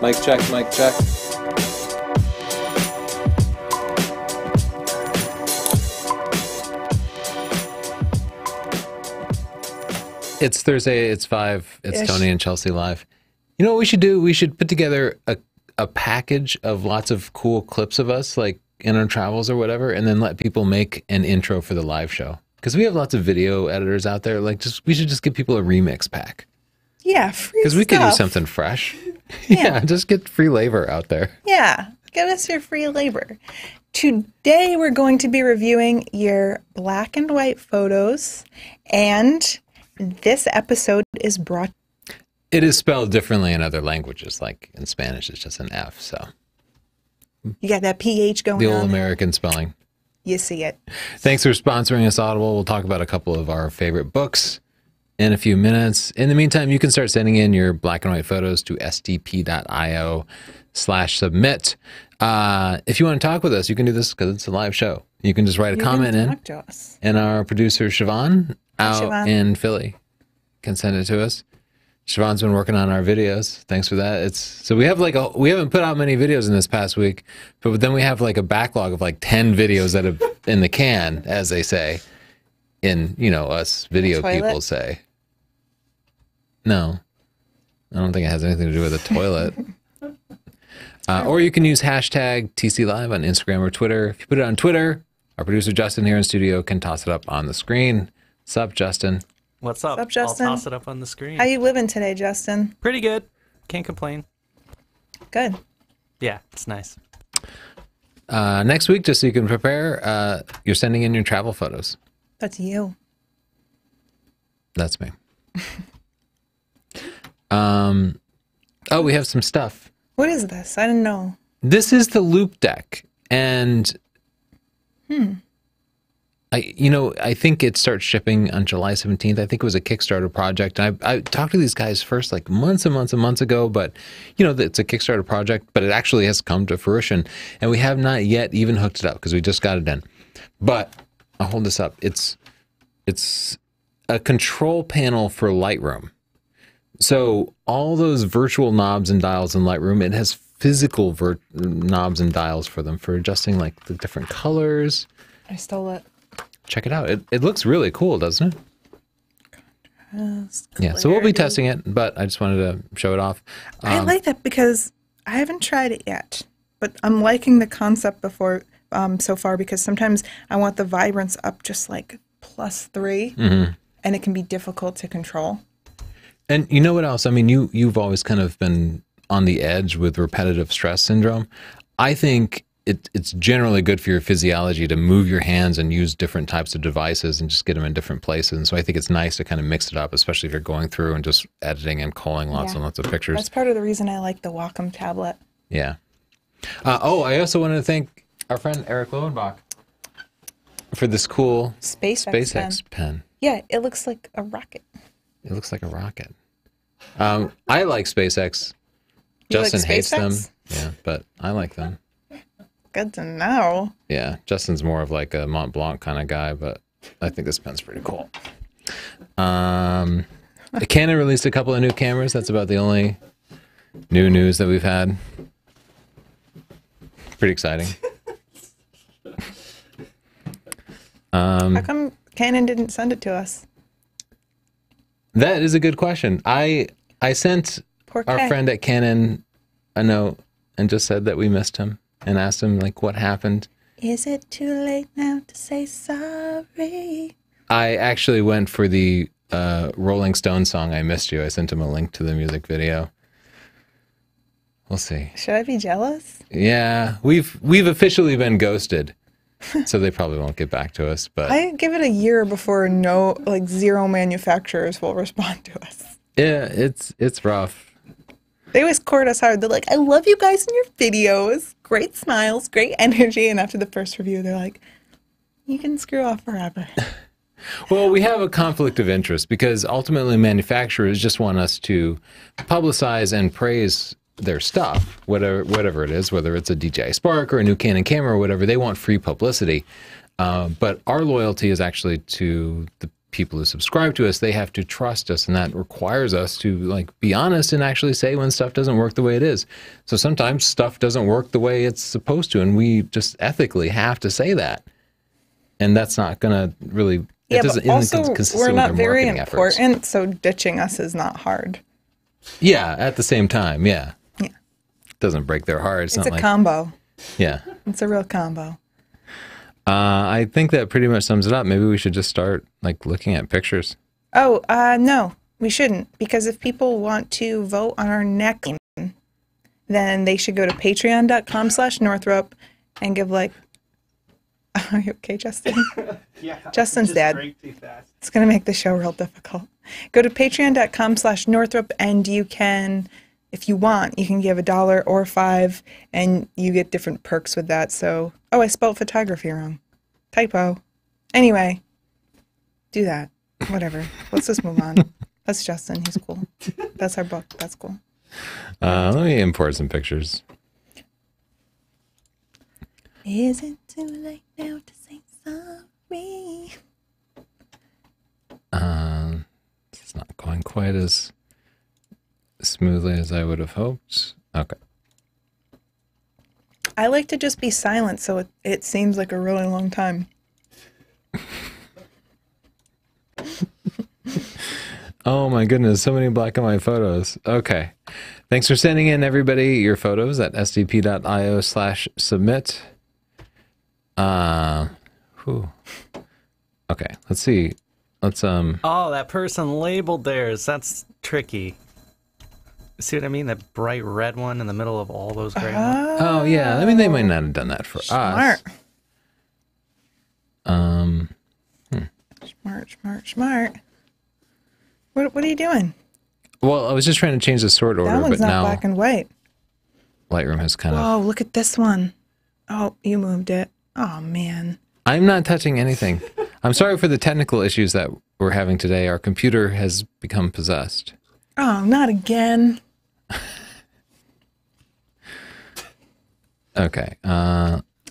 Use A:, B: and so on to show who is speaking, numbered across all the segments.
A: Mic check, mic check. It's Thursday, it's 5, it's
B: Ish.
A: Tony and Chelsea live. You know what we should do? We should put together a package of lots of cool clips of us, like in our travels or whatever, and then let people make an intro for the live show. Because we have lots of video editors out there. Like, we should just give people a remix pack.
B: Yeah, free
A: Because we
B: stuff.
A: could do something fresh. Yeah, just get free labor out there.
B: Yeah, give us your free labor. Today we're going to be reviewing your black and white photos, and this episode is brought...
A: It is spelled differently in other languages, like in Spanish it's just an F, so.
B: You got that PH going
A: The
B: on.
A: old American spelling.
B: You see it.
A: Thanks for sponsoring us, Audible. We'll talk about a couple of our favorite books in a few minutes. In the meantime, you can start sending in your black and white photos to sdp.io/submit. If you want to talk with us, you can do this because it's a live show. You can just write a comment in,
B: talk to us.
A: and our producer Siobhan out
B: Siobhan.
A: in Philly can send it to us. Siobhan's been working on our videos. Thanks for that. So we haven't put out many videos in this past week, but then we have like a backlog of like 10 videos that have in the can, as they say, in, us video people say. No, I don't think it has anything to do with a toilet. Or you can use hashtag TCLive on Instagram or Twitter. If you put it on Twitter, our producer Justin here in studio can toss it up on the screen. What's up, Justin?
C: What's up?
B: What's up, Justin?
C: I'll toss it up on the screen.
B: How you living today, Justin?
C: Pretty good. Can't complain.
B: Good.
C: Yeah, it's nice.
A: Next week, just so you can prepare, you're sending in your travel photos.
B: That's you.
A: That's me. We have some stuff.
B: What is this? I didn't know.
A: This is the Loop deck, and I think it starts shipping on July 17th. I think it was a Kickstarter project. And I talked to these guys first like months and months and months ago, but it's a Kickstarter project, but it actually has come to fruition, and we have not yet even hooked it up because we just got it in. But I'll hold this up. It's a control panel for Lightroom. So all those virtual knobs and dials in Lightroom, it has physical knobs and dials for them for adjusting like the different colors.
B: I stole it.
A: Check it out. It looks really cool, doesn't it? Yeah, so we'll be testing it, but I just wanted to show it off.
B: I like that because I haven't tried it yet, but I'm liking the concept so far, because sometimes I want the vibrance up just like +3, and it can be difficult to control.
A: And you know what else? I mean, you've always kind of been on the edge with repetitive stress syndrome. I think it's generally good for your physiology to move your hands and use different types of devices and just get them in different places. And so I think it's nice to kind of mix it up, especially if you're going through and just editing and culling lots and lots of pictures.
B: That's part of the reason I like the Wacom tablet.
A: Yeah. I also wanted to thank our friend Eric Lowenbach for this cool SpaceX pen.
B: Yeah, it looks like a rocket.
A: It looks like a rocket. I like SpaceX.
B: You
A: Justin
B: like
A: hates them.
B: SpaceX?
A: Yeah, but I like them.
B: Good to know.
A: Yeah, Justin's more of like a Mont Blanc kind of guy, but I think this pen's pretty cool. Canon released a couple of new cameras. That's about the only new news that we've had. Pretty exciting.
B: How come Canon didn't send it to us?
A: That is a good question. I sent
B: Poor
A: our
B: Kay.
A: friend at Canon a note and just said that we missed him and asked him like what happened.
B: Is it too late now to say sorry?
A: I actually went for the Rolling Stones song "I Missed You." I sent him a link to the music video. We'll see.
B: Should I be jealous?
A: Yeah, we've officially been ghosted, so they probably won't get back to us. But
B: I give it a year before zero manufacturers will respond to us.
A: yeah, it's rough.
B: They always court us hard. They're like, I love you guys in your videos. Great smiles, great energy. And after the first review, they're like, you can screw off forever.
A: Well, we have a conflict of interest because ultimately manufacturers just want us to publicize and praise their stuff, whatever it is, whether it's a DJI Spark or a new Canon camera or whatever. They want free publicity. But our loyalty is actually to the people who subscribe to us, they have to trust us, and that requires us to like be honest and actually say when stuff doesn't work the way it is. So sometimes stuff doesn't work the way it's supposed to, and we just ethically have to say that. And that's not going to really.
B: Yeah,
A: it
B: but also we're not very
A: efforts.
B: important, so ditching us is not hard.
A: Yeah, at the same time, yeah.
B: Yeah.
A: It doesn't break their heart. It's
B: a
A: not
B: combo.
A: Yeah.
B: It's a real combo.
A: I think that pretty much sums it up. Maybe we should just start like looking at pictures.
B: Oh, no, we shouldn't. Because if people want to vote on our next game, then they should go to patreon.com/Northrup and give like, are you okay, Justin?
C: Yeah.
B: Justin's dad. It's going to make the show real difficult. Go to patreon.com/Northrup and you can, if you want, you can give $1 or $5 and you get different perks with that. So, oh, I spelled photography wrong. Typo. Anyway, do that. Whatever. Let's just move on. That's Justin. He's cool. That's our book. That's cool.
A: Let me import some pictures.
B: Is it too late now to say sorry?
A: It's not going quite as smoothly as I would have hoped. Okay.
B: I like to just be silent so it seems like a really long time.
A: Oh my goodness, so many black and white photos. Okay. Thanks for sending in, everybody, your photos at sdp.io/submit. Okay, let's see. Let's
C: Oh, that person labeled theirs. That's tricky. See what I mean? That bright red one in the middle of all those gray ones.
A: Oh yeah. I mean, they might not have done that for
B: Smart.
A: us.
B: Smart. What are you doing?
A: Well, I was just trying to change the sort order,
B: That one's
A: but
B: not
A: now
B: black and white.
A: Lightroom has kind of.
B: Oh, look at this one. Oh, you moved it. Oh, man.
A: I'm not touching anything. I'm sorry for the technical issues that we're having today. Our computer has become possessed.
B: Oh, not again.
A: Okay.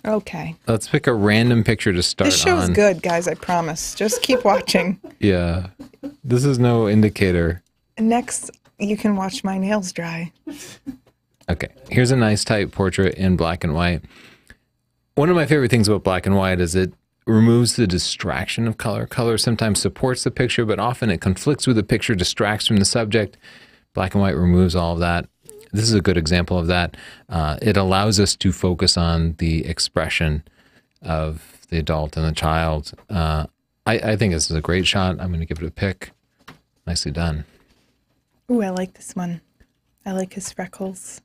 B: Okay.
A: Let's pick a random picture to start on.
B: This show's good, guys, I promise. Just keep watching.
A: Yeah. This is no indicator.
B: Next, you can watch my nails dry.
A: Okay. Here's a nice type portrait in black and white. One of my favorite things about black and white is it removes the distraction of color. Color sometimes supports the picture, but often it conflicts with the picture, distracts from the subject. Black and white removes all of that. This is a good example of that. It allows us to focus on the expression of the adult and the child. I think this is a great shot. I'm going to give it a pick. Nicely done.
B: Ooh, I like this one. I like his freckles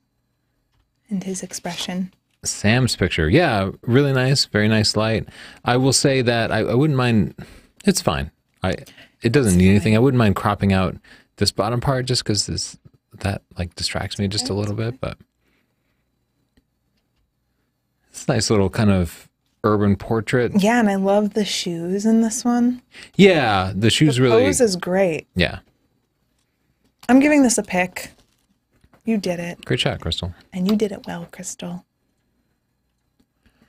B: and his expression.
A: Sam's picture. Yeah, really nice. Very nice light. I will say that I wouldn't mind. It's fine. It doesn't need anything. I wouldn't mind cropping out this bottom part just because that like distracts me just a little bit. But it's a nice little kind of urban portrait.
B: Yeah, and I love the shoes in this one.
A: Yeah, the shoes really.
B: The pose is great.
A: Yeah.
B: I'm giving this a pick. You did it.
A: Great shot, Crystal.
B: And you did it well, Crystal.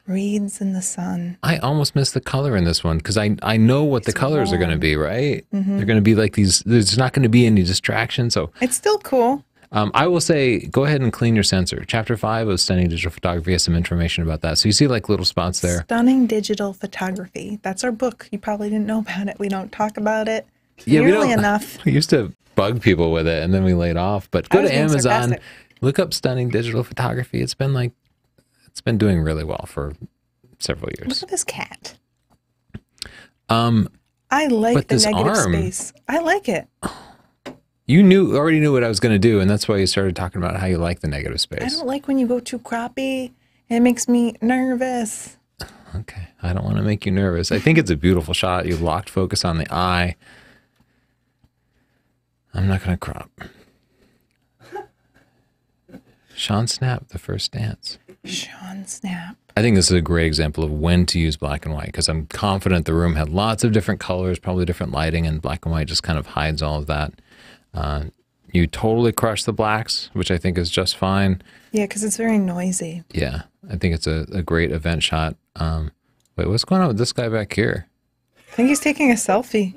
B: Reeds in the sun.
A: I almost missed the color in this one because I know what the colors are going to be, right? Mm-hmm. They're going to be like these. There's not going to be any distraction. So
B: it's still cool.
A: I will say, go ahead and clean your sensor. Chapter 5 of Stunning Digital Photography has some information about that. So you see like little spots there.
B: Stunning Digital Photography. That's our book. You probably didn't know about it. We don't talk about it
A: nearly
B: nearly enough.
A: We used to bug people with it and then we laid off. But go to Amazon,
B: sarcastic.
A: Look up Stunning Digital Photography. It's been doing really well for several years.
B: Look at this cat. I like the negative space. I like it.
A: You already knew what I was going to do, and that's why you started talking about how you like the negative space.
B: I don't like when you go too croppy. It makes me nervous.
A: Okay, I don't want to make you nervous. I think it's a beautiful shot. You locked focus on the eye. I'm not going to crop. Sean Snap, The First Dance.
B: Sean Snap.
A: I think this is a great example of when to use black and white because I'm confident the room had lots of different colors, probably different lighting, and black and white just kind of hides all of that. You totally crush the blacks, which I think is just fine.
B: Yeah, because it's very noisy.
A: Yeah, I think it's a great event shot. Wait, what's going on with this guy back here?
B: I think he's taking a selfie.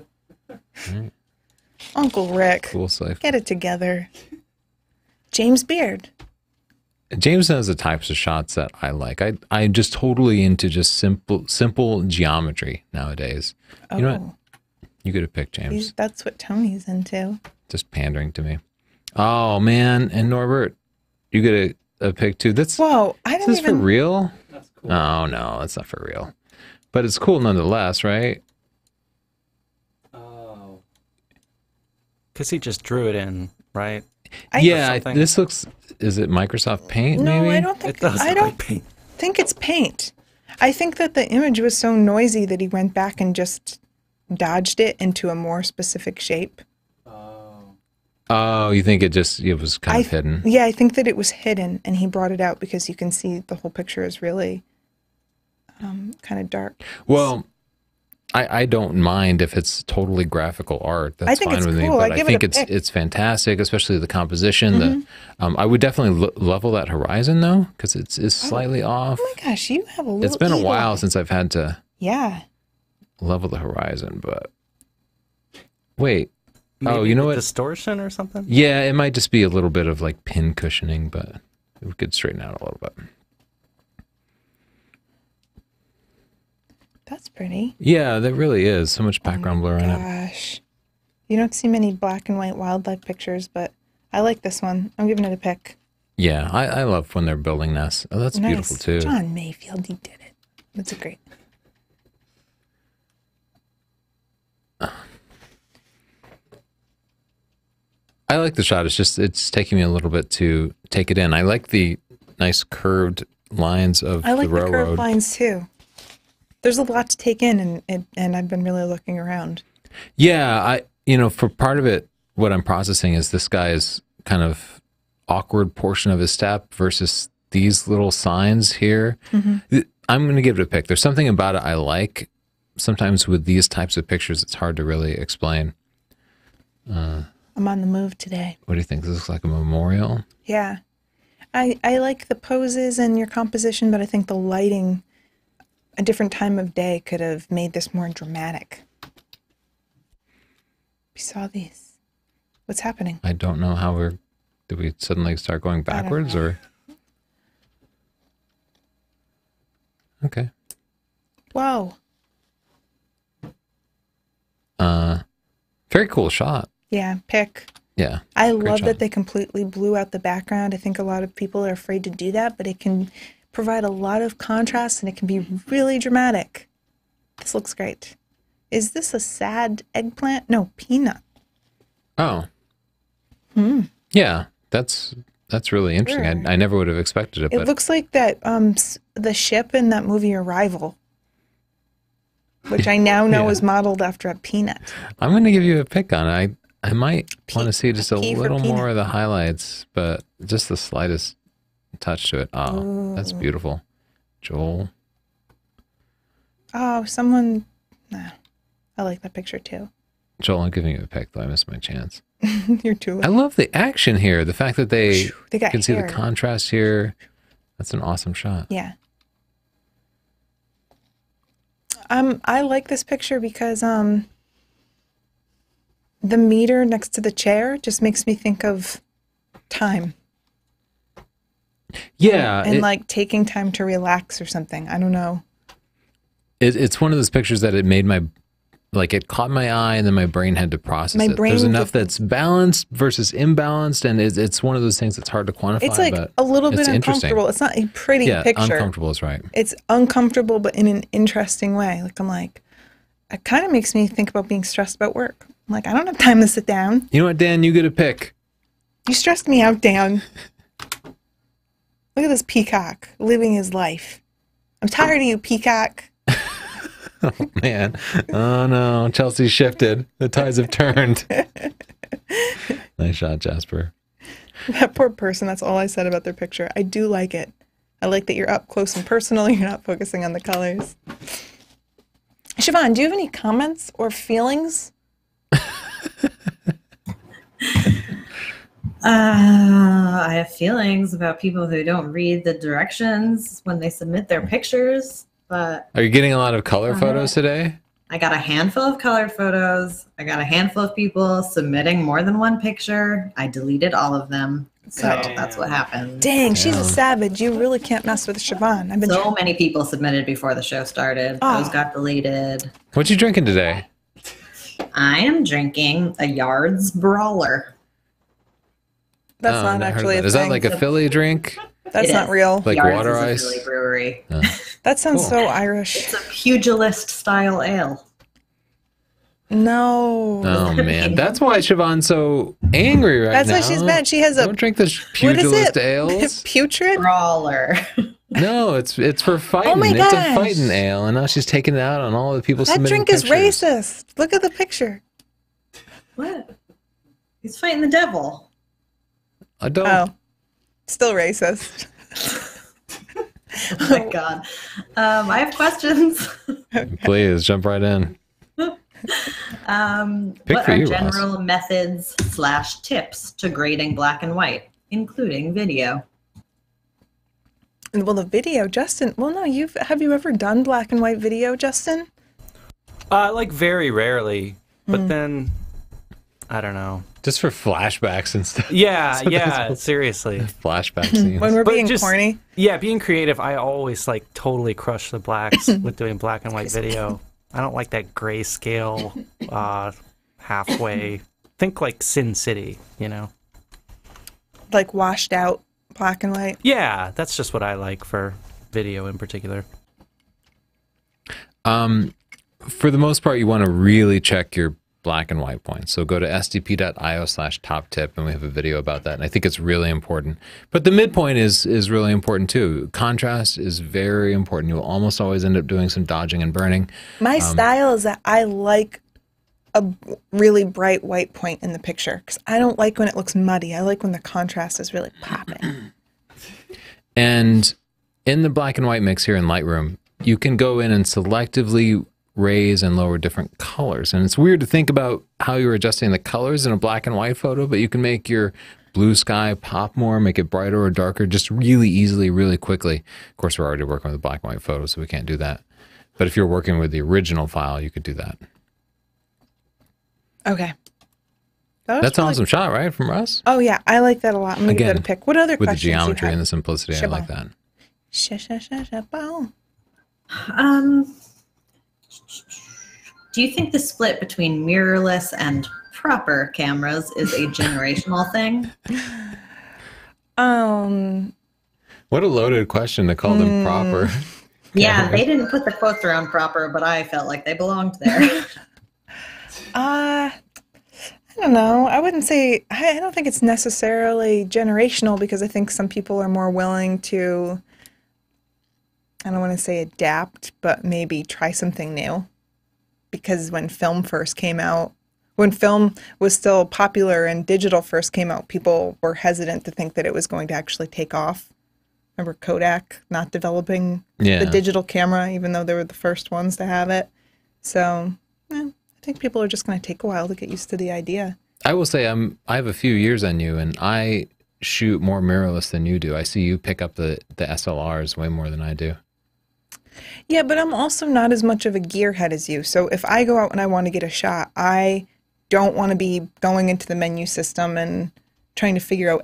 B: Uncle Rick.
A: Cool stuff.
B: Get it together. James Beard.
A: James has the types of shots that I like. I'm just totally into just simple geometry nowadays. You know what? You could have picked James.
B: That's what Tony's into.
A: Just pandering to me. Oh man, and Norbert, you get a pick too.
B: Whoa! I didn't
A: Is this for real?
C: That's cool.
A: Oh no, it's not for real. But it's cool nonetheless, right?
C: Oh. Because he just drew it in, right?
A: This looks. Is it Microsoft Paint?
B: No,
A: maybe?
B: I don't think.
C: It does
B: I
C: look
B: don't
C: like paint.
B: think it's paint. I think that the image was so noisy that he went back and just dodged it into a more specific shape.
A: Oh, you think it was kind of hidden?
B: Yeah, I think that it was hidden, and he brought it out because you can see the whole picture is really kind of dark.
A: Well, I don't mind if it's totally graphical art. That's
B: think
A: fine
B: it's
A: with me.
B: cool.
A: But
B: I
A: I
B: give it
A: think
B: a
A: it's
B: pick.
A: it's fantastic, especially the composition. I would definitely level that horizon though, because it's slightly off.
B: Oh my gosh, you have a little.
A: It's been a
B: eagle
A: while
B: eye.
A: since I've had to
B: Yeah.
A: level the horizon, but wait.
C: Maybe
A: you know
C: the
A: what?
C: distortion or something?
A: Yeah, it might just be a little bit of like pin cushioning, but we could straighten out a little bit.
B: That's pretty.
A: Yeah, that really is. So much background blur in it.
B: Gosh. You don't see many black and white wildlife pictures, but I like this one. I'm giving it a pick.
A: Yeah, I love when they're building nests. Oh, that's beautiful too.
B: John Mayfield, he did it. That's a great.
A: I like the shot. It's taking me a little bit to take it in. I like the nice curved lines of
B: I like
A: the
B: the
A: railroad.
B: curved lines too. There's a lot to take in, and I've been really looking around.
A: Yeah, for part of it, what I'm processing is this guy's kind of awkward portion of his step versus these little signs here.
B: Mm-hmm.
A: I'm going to give it a pick. There's something about it I like. Sometimes with these types of pictures, it's hard to really explain.
B: I'm on the move today.
A: What do you think? This looks like a memorial?
B: Yeah. I like the poses and your composition, but I think the lighting, a different time of day could have made this more dramatic. We saw these. What's happening?
A: I don't know how did we suddenly start going backwards or? Okay.
B: Whoa.
A: Very cool shot.
B: Yeah, pick.
A: Yeah.
B: I
A: great
B: love
A: shot.
B: that they completely blew out the background. I think a lot of people are afraid to do that, but it can provide a lot of contrast and it can be really dramatic. This looks great. Is this a sad eggplant? No, peanut.
A: Oh. Yeah, that's really interesting.
B: Sure.
A: I never would have expected it,
B: It
A: but
B: looks like that the ship in that movie Arrival, which I now know
A: Yeah.
B: is modeled after a peanut.
A: I'm going to give you a pick on it. I might want to see just a
B: P for
A: little
B: peanut.
A: more of the highlights, but just the slightest touch to it. Oh, that's beautiful. Joel.
B: Oh, someone. Nah, I like that picture too.
A: Joel, I'm giving you a pick, though. I missed my chance.
B: You're too.
A: I love the action here. The fact that they
B: got
A: can see
B: hair.
A: the contrast here. That's an awesome shot.
B: Yeah. I like this picture because the meter next to the chair just makes me think of time
A: Yeah.
B: and like taking time to relax or something. I don't know.
A: It's one of those pictures that it made it caught my eye and then my brain had to process
B: My
A: it.
B: brain
A: There's enough
B: could-
A: that's balanced versus imbalanced, and it's one of those things that's hard to quantify.
B: It's like
A: but
B: a little bit
A: it's interesting.
B: uncomfortable. It's not a pretty
A: Yeah,
B: picture.
A: uncomfortable is right.
B: It's uncomfortable, but in an interesting way. Like I'm like, it kind of makes me think about being stressed about work. I'm like, I don't have time to sit down.
A: You know what, Dan? You get a pick.
B: You stressed me out, Dan. Look at this peacock living his life. I'm tired of you, peacock.
A: Oh, man. Oh, no. Chelsea shifted. The tides have turned. Nice shot, Jasper.
B: That poor person, that's all I said about their picture. I do like it. I like that you're up close and personal. You're not focusing on the colors. Siobhan, do you have any comments or feelings?
D: I have feelings about people who don't read the directions when they submit their pictures, but
A: Are you getting a lot of color photos today?
D: I got a handful of colored photos. I got a handful of people submitting more than one picture. I deleted all of them. So that's what happened.
B: Dang, she's a
A: Damn.
B: savage. You really can't mess with Siobhan. I've been
D: So many people submitted before the show started. Those got deleted.
A: What you drinking today?
D: I am drinking a Yards Brawler.
B: That's
A: Oh,
B: not
A: never heard of
B: actually a
A: that. Is
B: thing.
A: that like a Philly drink?
B: That's
D: It
B: not
D: is.
B: real.
A: Like
D: Yards
A: water
D: is a
A: ice?
D: Philly brewery.
B: That sounds
A: Cool.
B: so Irish.
D: It's a pugilist style ale.
B: No.
A: Oh man, that's why Siobhan's so angry right
B: That's
A: now.
B: why she's mad. She has a
A: Don't drink the
B: what is
A: pugilist
B: it?
A: ales.
B: Putrid?
D: Brawler.
A: No, it's for fighting.
B: Oh my
A: It's
B: gosh.
A: a fighting ale, and now she's taking it out on all the people
B: That
A: submitting
B: drink is
A: pictures.
B: racist. Look at the picture.
D: What? He's fighting the devil.
A: I don't.
B: Oh. Still racist.
D: Oh my god. I have questions.
A: Please jump right in. Pick
D: What
A: for
D: are
A: you, Ross.
D: general methods / tips to grading black and white, including video?
B: Well, the video, Justin. Well, no, have you ever done black and white video, Justin?
C: Like very rarely, but then I don't know.
A: Just for flashbacks and stuff.
C: Yeah, yeah, seriously.
A: Flashback scenes.
B: When we're
C: But
B: being
C: just-
B: corny?
C: Yeah, being creative, I always like totally crush the blacks with doing black and white video. I don't like that grayscale halfway. Think like Sin City, you know?
B: Like washed out black and white?
C: Yeah, that's just what I like for video in particular.
A: For the most part, you want to really check your black and white points. So go to sdp.io/top tip, and we have a video about that. And I think it's really important. But the midpoint is really important too. Contrast is very important. You'll almost always end up doing some dodging and burning.
B: My style is that I like a really bright white point in the picture because I don't like when it looks muddy. I like when the contrast is really popping.
A: And in the black and white mix here in Lightroom, you can go in and selectively raise and lower different colors. And it's weird to think about how you're adjusting the colors in a black and white photo, but you can make your blue sky pop more, make it brighter or darker, just really easily, really quickly. Of course, we're already working with a black and white photo, so we can't do that. But if you're working with the original file, you could do that.
B: Okay.
A: That's an awesome shot, right, from Russ?
B: Oh, yeah. I like that a lot. I'm going to give
A: Again,
B: that a pick. What other
A: With the
B: questions do you
A: geometry
B: have?
A: and the simplicity, I like
B: Siobhan.
A: that.
B: Boom.
D: Do you think the split between mirrorless and proper cameras is a generational thing?
A: What a loaded question to call them proper.
D: Yeah, they didn't put the quotes around proper, but I felt like they belonged there.
B: I don't know. I wouldn't say, I don't think it's necessarily generational because I think some people are more willing to, I don't want to say adapt, but maybe try something new. Because when film first came out, when film was still popular and digital first came out, people were hesitant to think that it was going to actually take off. Remember Kodak not developing
A: Yeah.
B: the digital camera, even though they were the first ones to have it. So, I think people are just going to take a while to get used to the idea.
A: I will say I have a few years on you, and I shoot more mirrorless than you do. I see you pick up the SLRs way more than I do.
B: Yeah, but I'm also not as much of a gearhead as you. So if I go out and I want to get a shot, I don't want to be going into the menu system and trying to figure out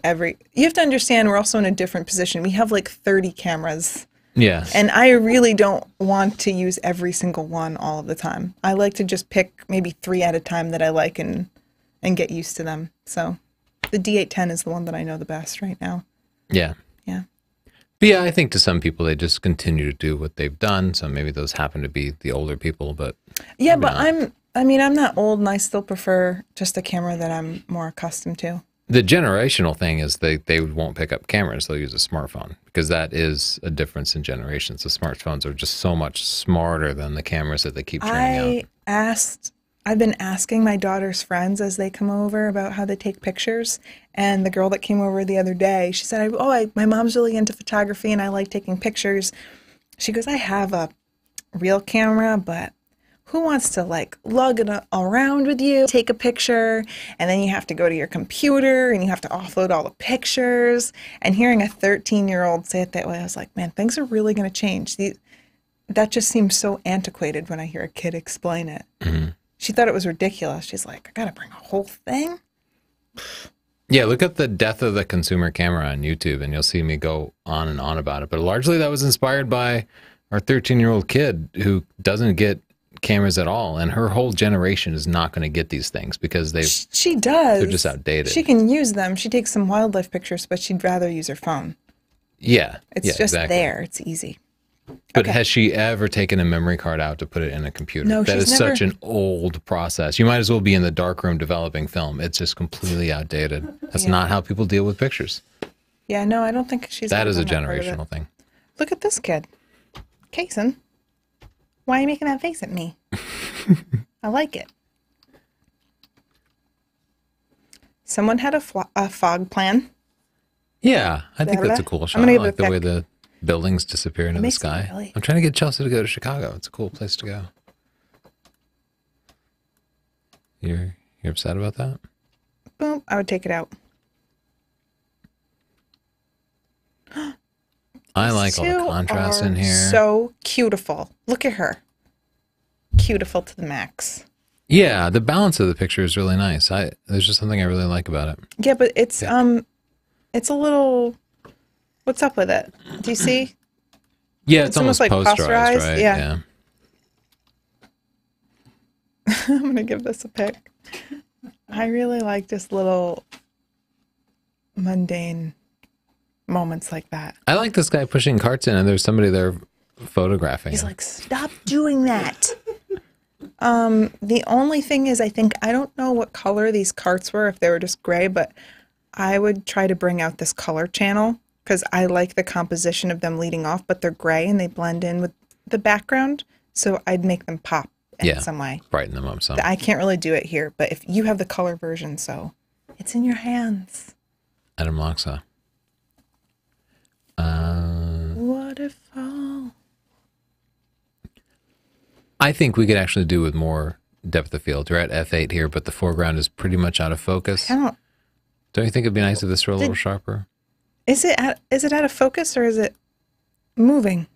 B: You have to understand we're also in a different position. We have like 30 cameras.
A: Yeah.
B: And I really don't want to use every single one all of the time. I like to just pick maybe 3 at a time that I like and get used to them. So the D810 is the one that I know the best right now.
A: Yeah.
B: Yeah.
A: But yeah, I think to some people, they just continue to do what they've done. So maybe those happen to be the older people, but
B: Yeah,
A: maybe
B: but
A: not.
B: I'm not old and I still prefer just a camera that I'm more accustomed to.
A: The generational thing is they won't pick up cameras. They'll use a smartphone because that is a difference in generations. The smartphones are just so much smarter than the cameras that they keep churning out.
B: I've been asking my daughter's friends as they come over about how they take pictures. And the girl that came over the other day, she said, my mom's really into photography and I like taking pictures. She goes, I have a real camera, but who wants to like lug it around with you, take a picture, and then you have to go to your computer and you have to offload all the pictures. And hearing a 13-year-old say it that way, I was like, man, things are really going to change. that just seems so antiquated when I hear a kid explain it.
A: Mm-hmm.
B: She thought it was ridiculous. She's like, I gotta bring a whole thing?
A: Yeah, look up the death of the consumer camera on YouTube and you'll see me go on and on about it. But largely that was inspired by our 13-year-old kid who doesn't get cameras at all. And her whole generation is not going to get these things because
B: she does.
A: They're just outdated.
B: She can use them. She takes some wildlife pictures, but she'd rather use her phone.
A: Yeah.
B: It's just
A: exactly.
B: there. It's easy.
A: But has she ever taken a memory card out to put it in a computer?
B: No,
A: that
B: she's
A: is
B: never...
A: such an old process. You might as well be in the darkroom developing film. It's just completely outdated. That's not how people deal with pictures.
B: Yeah, no, I don't think she's...
A: That is a generational thing.
B: Look at this kid. Kason, why are you making that face at me? I like it. Someone had a fog plan.
A: Yeah, I think that's a cool shot. I like the way the buildings disappear into the sky. Really... I'm trying to get Chelsea to go to Chicago. It's a cool place to go. You're upset about that?
B: Boom, I would take it out.
A: I like all the contrast in here.
B: So beautiful. Look at her. Beautiful to the max.
A: Yeah, the balance of the picture is really nice. There's just something I really like about it.
B: Yeah, but it's a little... What's up with it? Do you see?
A: Yeah, it's almost like posterized, right?
B: Yeah. I'm going to give this a pick. I really like just little mundane moments like that.
A: I like this guy pushing carts in and there's somebody there photographing
B: He's
A: him.
B: like, stop doing that. The only thing is, I don't know what color these carts were, if they were just gray, but I would try to bring out this color channel because I like the composition of them leading off, but they're gray and they blend in with the background. So I'd make them pop in some way.
A: Brighten them up some.
B: I can't really do it here, but if you have the color version, so it's in your hands.
A: Adam Loxa.
B: Waterfall.
A: I think we could actually do with more depth of field. We're at f8 here, but the foreground is pretty much out of focus. Don't you think it'd be nice if this were a little sharper?
B: Is it out of focus or is it moving?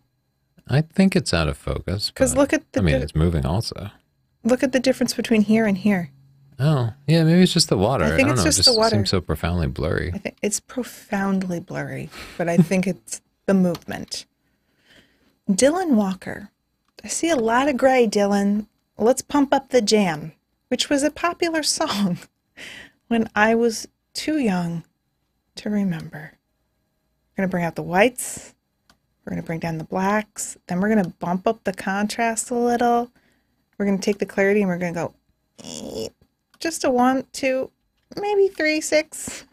A: I think it's out of focus.
B: Because look at the...
A: it's moving also.
B: Look at the difference between here and here.
A: Oh, yeah, maybe it's just the water.
B: I think it's just the water.
A: It seems so profoundly blurry.
B: I think it's profoundly blurry, but I think it's the movement. Dylan Walker. I see a lot of gray, Dylan. Let's pump up the jam, which was a popular song when I was too young to remember. We're going to bring out the whites. We're going to bring down the blacks. Then we're going to bump up the contrast a little. We're going to take the clarity and we're going to go just a 1, 2, maybe 3, 6.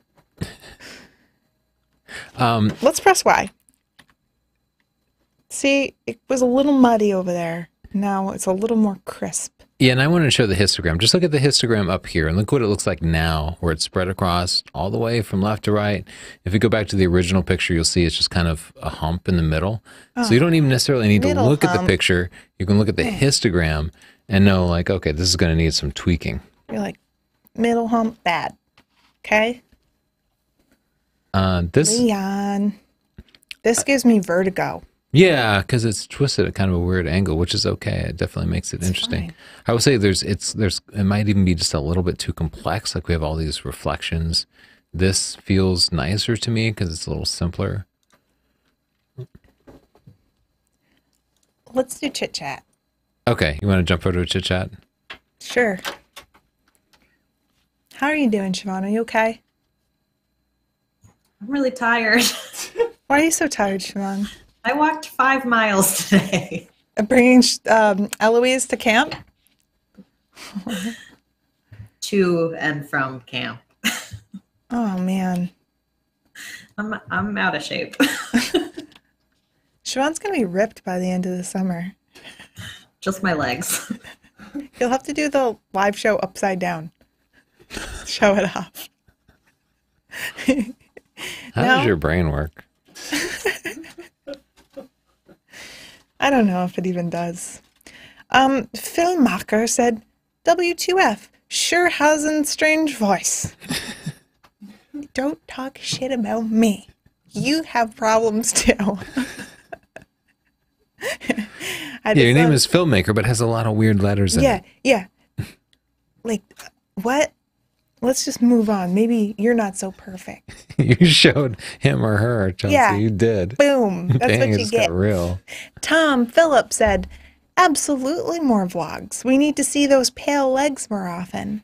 B: Let's press Y. See, it was a little muddy over there. Now it's a little more crisp.
A: Yeah, and I wanted to show the histogram. Just look at the histogram up here and look what it looks like now, where it's spread across all the way from left to right. If you go back to the original picture, you'll see it's just kind of a hump in the middle. So you don't even necessarily need to look at the picture. You can look at the histogram and know, like, okay, this is going to need some tweaking.
B: You're like, middle hump, bad. Okay? Leon. This gives me vertigo.
A: Yeah, because it's twisted at kind of a weird angle, which is okay. It definitely makes it interesting. Fine. I would say it might even be just a little bit too complex. Like we have all these reflections. This feels nicer to me because it's a little simpler.
B: Let's do chit chat.
A: Okay, you want to jump over to chit chat?
B: Sure. How are you doing, Siobhan? Are you okay?
D: I'm really tired.
B: Why are you so tired, Siobhan?
D: I walked 5 miles today.
B: Bringing Eloise to camp?
D: To and from camp.
B: Oh, man.
D: I'm out of shape.
B: Siobhan's going to be ripped by the end of the summer.
D: Just my legs.
B: You'll have to do the live show upside down. Show it off.
A: How does your brain work?
B: I don't know if it even does. Phil Mocker said, W2F, sure has a strange voice. Don't talk shit about me. You have problems too.
A: Yeah, your name is Filmmaker, but has a lot of weird letters in it.
B: Yeah. Like, what? Let's just move on. Maybe you're not so perfect.
A: You showed him or her, Chelsea.
B: Yeah.
A: You did.
B: Boom. That's
A: Dang,
B: what
A: it
B: you
A: just
B: get.
A: got real.
B: Tom Phillips said, absolutely more vlogs. We need to see those pale legs more often.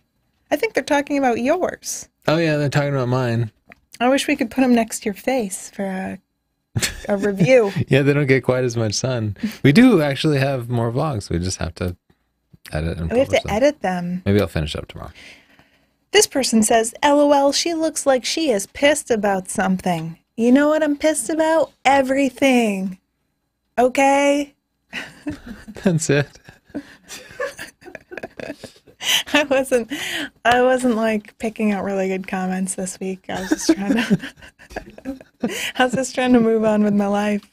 B: I think they're talking about yours.
A: Oh, yeah, they're talking about mine.
B: I wish we could put them next to your face for a review.
A: Yeah, they don't get quite as much sun. We do actually have more vlogs. We just have to edit and
B: We have
A: publish
B: to
A: them.
B: edit them.
A: Maybe I'll finish up tomorrow.
B: This person says, LOL, she looks like she is pissed about something. You know what I'm pissed about? Everything. Okay?
A: That's it.
B: I wasn't like picking out really good comments this week. I was just trying to move on with my life.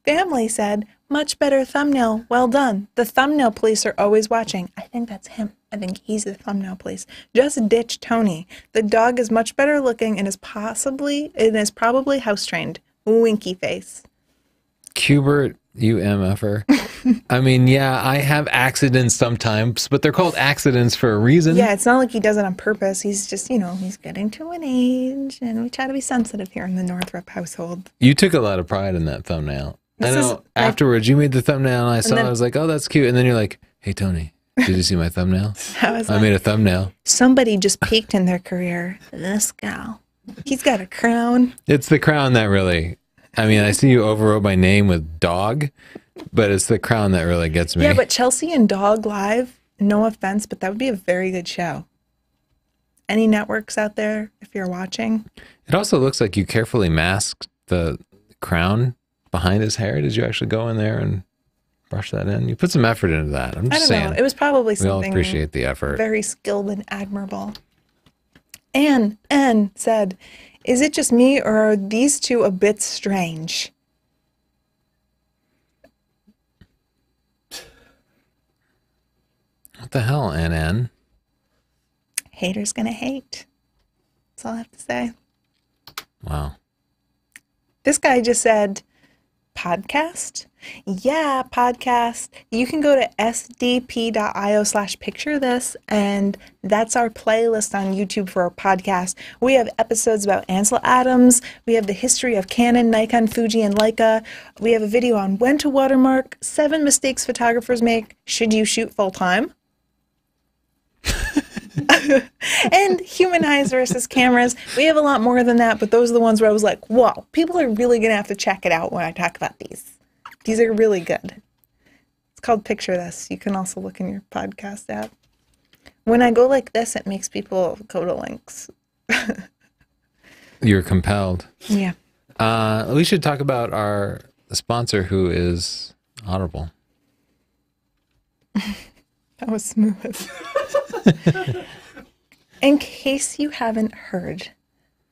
B: Family said, much better thumbnail. Well done. The thumbnail police are always watching. I think that's him. I think he's the thumbnail police. Just ditch Tony. The dog is much better looking and is probably house trained. Winky face.
A: Cubert, you MFer. I mean, yeah, I have accidents sometimes, but they're called accidents for a reason.
B: Yeah, it's not like he does it on purpose. He's just, he's getting to an age, and we try to be sensitive here in the Northrup household.
A: You took a lot of pride in that thumbnail. I know. Afterwards, you made the thumbnail, and I saw it. I was like, oh, that's cute. And then you're like, hey, Tony, did you see my thumbnail? I made a thumbnail.
B: Somebody just peaked in their career. This gal. He's got a crown.
A: It's the crown that really... I mean, I see you overwrote my name with dog, but it's the crown that really gets me.
B: Yeah, but Chelsea and Dog Live, no offense, but that would be a very good show. Any networks out there, if you're watching?
A: It also looks like you carefully masked the crown behind his hair. Did you actually go in there and brush that in? You put some effort into that. I'm just saying.
B: I don't know. It was probably
A: we all
B: something
A: appreciate the effort.
B: Very skilled and admirable. Anne said, is it just me or are these two a bit strange?
A: What the hell, Ann?
B: Haters gonna hate. That's all I have to say.
A: Wow.
B: This guy just said, podcast? Yeah, podcast. You can go to sdp.io/picture this, and that's our playlist on YouTube for our podcast. We have episodes about Ansel Adams. We have the history of Canon, Nikon, Fuji, and Leica. We have a video on when to watermark, 7 mistakes photographers make, should you shoot full time? And human eyes versus cameras. We have a lot more than that, but those are the ones where I was like, whoa, people are really going to have to check it out when I talk about these. These are really good. It's called Picture This. You can also look in your podcast app. When I go like this, it makes people go to links.
A: You're compelled.
B: Yeah.
A: We should talk about our sponsor, who is Audible.
B: That was smooth. In case you haven't heard,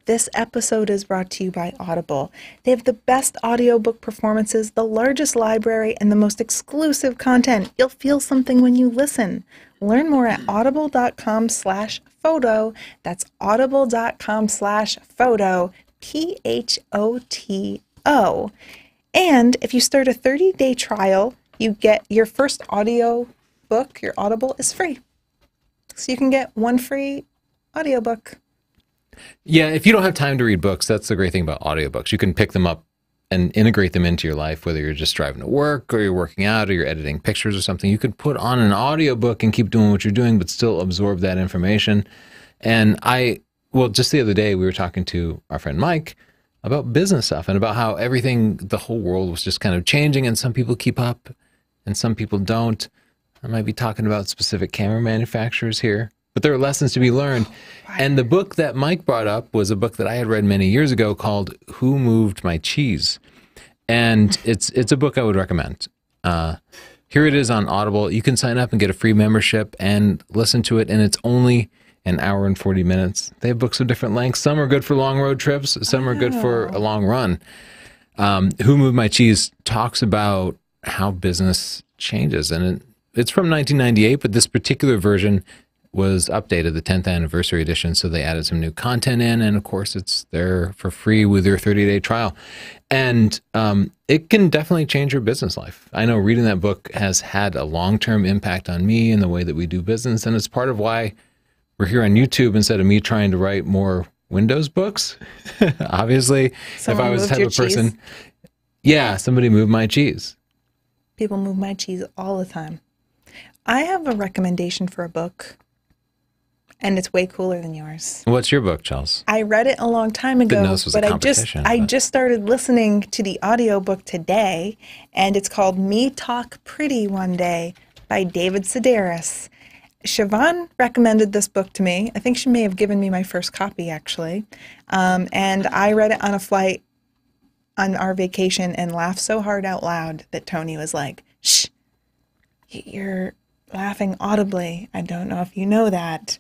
B: this episode is brought to you by Audible. They have the best audiobook performances, the largest library, and the most exclusive content. You'll feel something when you listen. Learn more at audible.com/photo. That's audible.com/photo. PHOTO. And if you start a 30-day trial, you get your first audio book, your Audible, is free. So you can get one free audiobook.
A: Yeah, if you don't have time to read books, that's the great thing about audiobooks. You can pick them up and integrate them into your life, whether you're just driving to work or you're working out or you're editing pictures or something. You could put on an audiobook and keep doing what you're doing, but still absorb that information. And just the other day, we were talking to our friend Mike about business stuff and about how the whole world was just kind of changing, and some people keep up and some people don't. I might be talking about specific camera manufacturers here, but there are lessons to be learned. And the book that Mike brought up was a book that I had read many years ago called Who Moved My Cheese? And it's a book I would recommend. Here it is on Audible. You can sign up and get a free membership and listen to it, and it's only an hour and 40 minutes. They have books of different lengths. Some are good for long road trips. Some are good for a long run. Who Moved My Cheese talks about how business changes, and it's from 1998, but this particular version was updated, the 10th anniversary edition. So they added some new content in, and of course it's there for free with your 30-day trial. And it can definitely change your business life. I know reading that book has had a long-term impact on me and the way that we do business. And it's part of why we're here on YouTube instead of me trying to write more Windows books. Obviously,
B: Someone
A: if I was the
B: moved
A: type of
B: your
A: person,
B: cheese.
A: yeah, somebody moved my cheese.
B: People move my cheese all the time. I have a recommendation for a book, and it's way cooler than yours.
A: What's your book, Charles?
B: I read it a long time ago,
A: Didn't know this was a
B: but
A: competition,
B: I
A: but-
B: just started listening to the audiobook today, and it's called Me Talk Pretty One Day by David Sedaris. Siobhan recommended this book to me. I think she may have given me my first copy, actually. And I read it on a flight on our vacation and laughed so hard out loud that Tony was like, "Shh, you're laughing audibly. I don't know if you know that."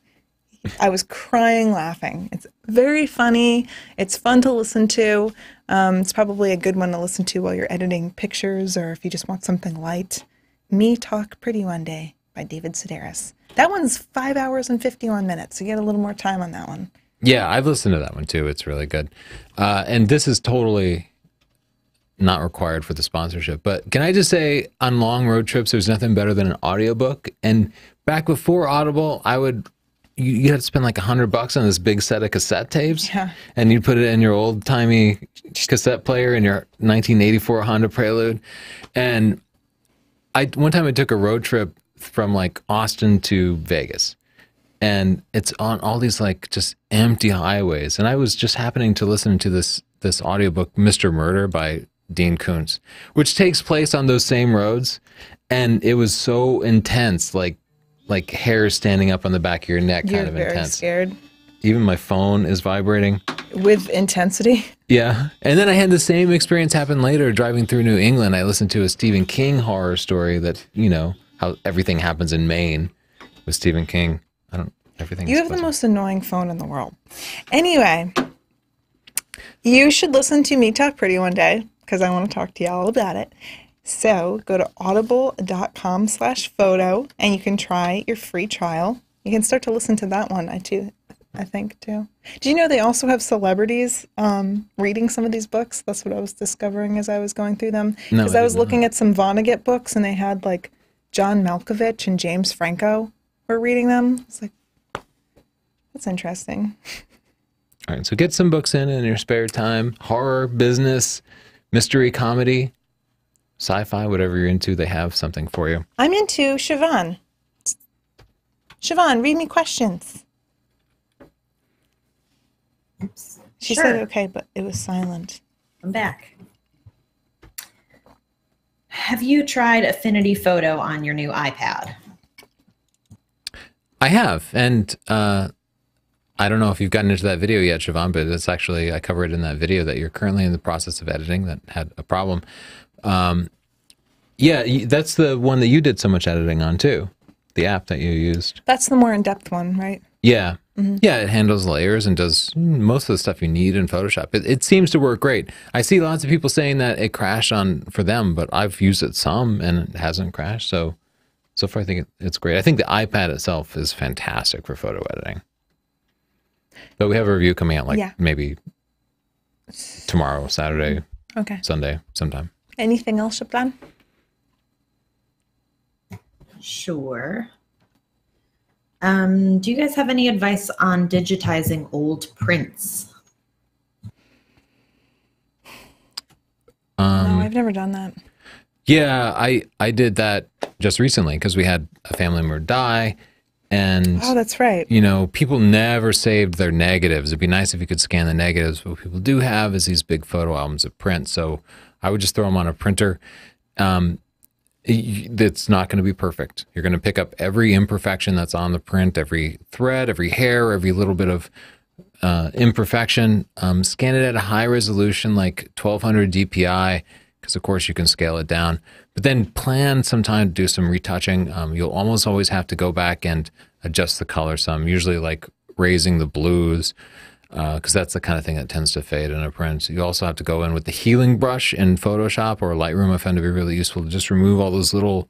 B: I was crying laughing. It's very funny. It's fun to listen to. It's probably a good one to listen to while you're editing pictures or if you just want something light. Me Talk Pretty One Day by David Sedaris. That one's 5 hours and 51 minutes. So you get a little more time on that one.
A: Yeah, I've listened to that one too. It's really good. And this is totally not required for the sponsorship. But can I just say, on long road trips, there's nothing better than an audiobook. And back before Audible, you had to spend like $100 on this big set of cassette tapes.
B: Yeah.
A: And you'd put it in your old timey cassette player in your 1984 Honda Prelude. And one time I took a road trip from like Austin to Vegas. And it's on all these like just empty highways. And I was just happening to listen to this audiobook, Mr. Murder by Dean Koontz, which takes place on those same roads. And it was so intense, like hair standing up on the back of your neck,
B: You're
A: kind of
B: very
A: intense.
B: scared.
A: Even my phone is vibrating.
B: With intensity.
A: Yeah. And then I had the same experience happen later driving through New England. I listened to a Stephen King horror story that, how everything happens in Maine with Stephen King. Everything.
B: You have the most annoying phone in the world. Anyway, you should listen to Me Talk Pretty One Day because I want to talk to y'all about it. So go to audible.com/photo and you can try your free trial. You can start to listen to that one, I think, too. Do you know they also have celebrities reading some of these books? That's what I was discovering as I was going through them.
A: No,
B: Because
A: I
B: I was
A: didn't know.
B: looking at some Vonnegut books and they had like John Malkovich and James Franco were reading them. It's like, that's interesting.
A: All right. So get some books in your spare time. Horror, business, mystery, comedy, sci-fi, whatever you're into, they have something for you.
B: I'm into Siobhan. Siobhan, read me questions.
D: Oops.
B: She
D: Sure.
B: said okay, but it was silent.
D: I'm back. Have you tried Affinity Photo on your new iPad?
A: I have. And I don't know if you've gotten into that video yet, Siobhan, but it's actually, I cover it in that video that you're currently in the process of editing that had a problem. Yeah, that's the one that you did so much editing on too. The app that you used.
B: That's the more in-depth one, right?
A: Yeah. Yeah, it handles layers and does most of the stuff you need in Photoshop. It seems to work great. I see lots of people saying that it crashed for them, but I've used it some and it hasn't crashed. So far I think it's great. I think the iPad itself is fantastic for photo editing. But we have a review coming out maybe tomorrow, Saturday,
B: Okay.
A: Sunday, sometime.
B: Anything else, Siobhan?
D: Sure. Do you guys have any advice on digitizing old prints?
B: No, I've never done that.
A: Yeah, I did that just recently because we had a family member die. And,
B: Oh, that's right.
A: people never saved their negatives. It'd be nice if you could scan the negatives. But what people do have is these big photo albums of print. So I would just throw them on a printer. It's not going to be perfect. You're going to pick up every imperfection that's on the print, every thread, every hair, every little bit of imperfection. Scan it at a high resolution, like 1200 DPI, because of course you can scale it down. But then plan some time to do some retouching. You'll almost always have to go back and adjust the color some, usually like raising the blues, because that's the kind of thing that tends to fade in a print. You also have to go in with the healing brush in Photoshop or Lightroom. I found to be really useful to just remove all those little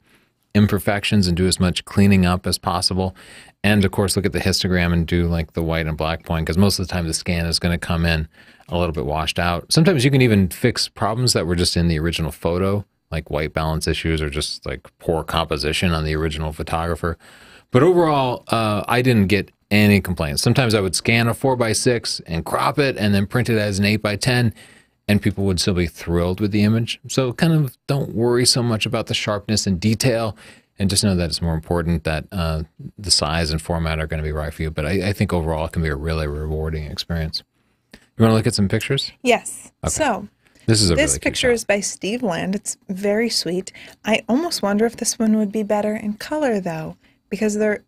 A: imperfections and do as much cleaning up as possible. And of course, look at the histogram and do like the white and black point, because most of the time the scan is going to come in a little bit washed out. Sometimes you can even fix problems that were just in the original photo, like white balance issues or just like poor composition on the original photographer. But overall, I didn't get any complaints. Sometimes I would scan a 4x6 and crop it and then print it as an 8x10, and people would still be thrilled with the image. So kind of don't worry so much about the sharpness and detail, and just know that it's more important that the size and format are going to be right for you. But I think overall it can be a really rewarding experience. You want to look at some pictures?
B: Yes.
A: Okay.
B: So
A: this
B: really picture is by Steve Land. It's very sweet. I almost wonder if this one would be better in color, though, because they're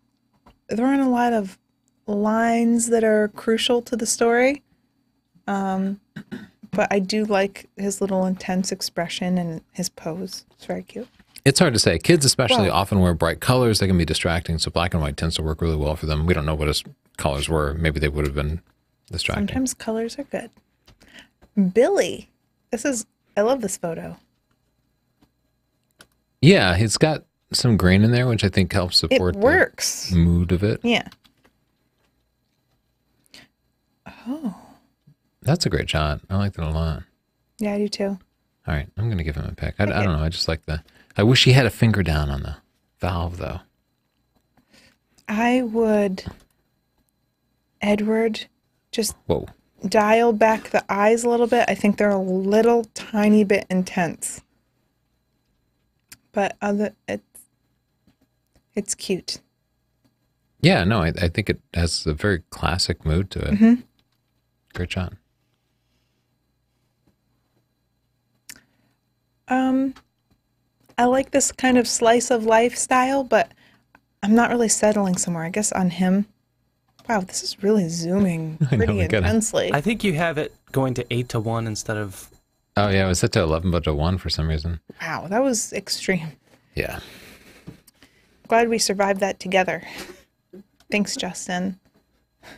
B: in a lot of lines that are crucial to the story. But I do like his little intense expression and his pose. It's very cute.
A: It's hard to say. Kids especially often wear bright colors. They can be distracting, so black and white tends to work really well for them. We don't know what his colors were. Maybe they would have been distracting.
B: Sometimes colors are good. Billy. I love this photo.
A: Yeah, it's got some green in there, which I think helps support
B: the
A: mood of it.
B: Yeah. Oh.
A: That's a great shot. I like that a lot.
B: Yeah, I do too.
A: All right, I'm going to give him a pick. I don't know. I just like I wish he had a finger down on the valve, though.
B: I would, Edward, just
A: Whoa.
B: dial back the eyes a little bit. I think they're a little tiny bit intense. But it's cute.
A: Yeah, no, I think it has a very classic mood to it.
B: Mm-hmm.
A: Great shot.
B: I like this kind of slice of life style, but I'm not really settling somewhere. I guess on him. Wow, this is really zooming pretty intensely.
C: I think you have it going to 8:1 instead of...
A: Oh, yeah, it was set to 11:1 for some reason.
B: Wow, that was extreme.
A: Yeah.
B: Glad we survived that together. Thanks, Justin. I'm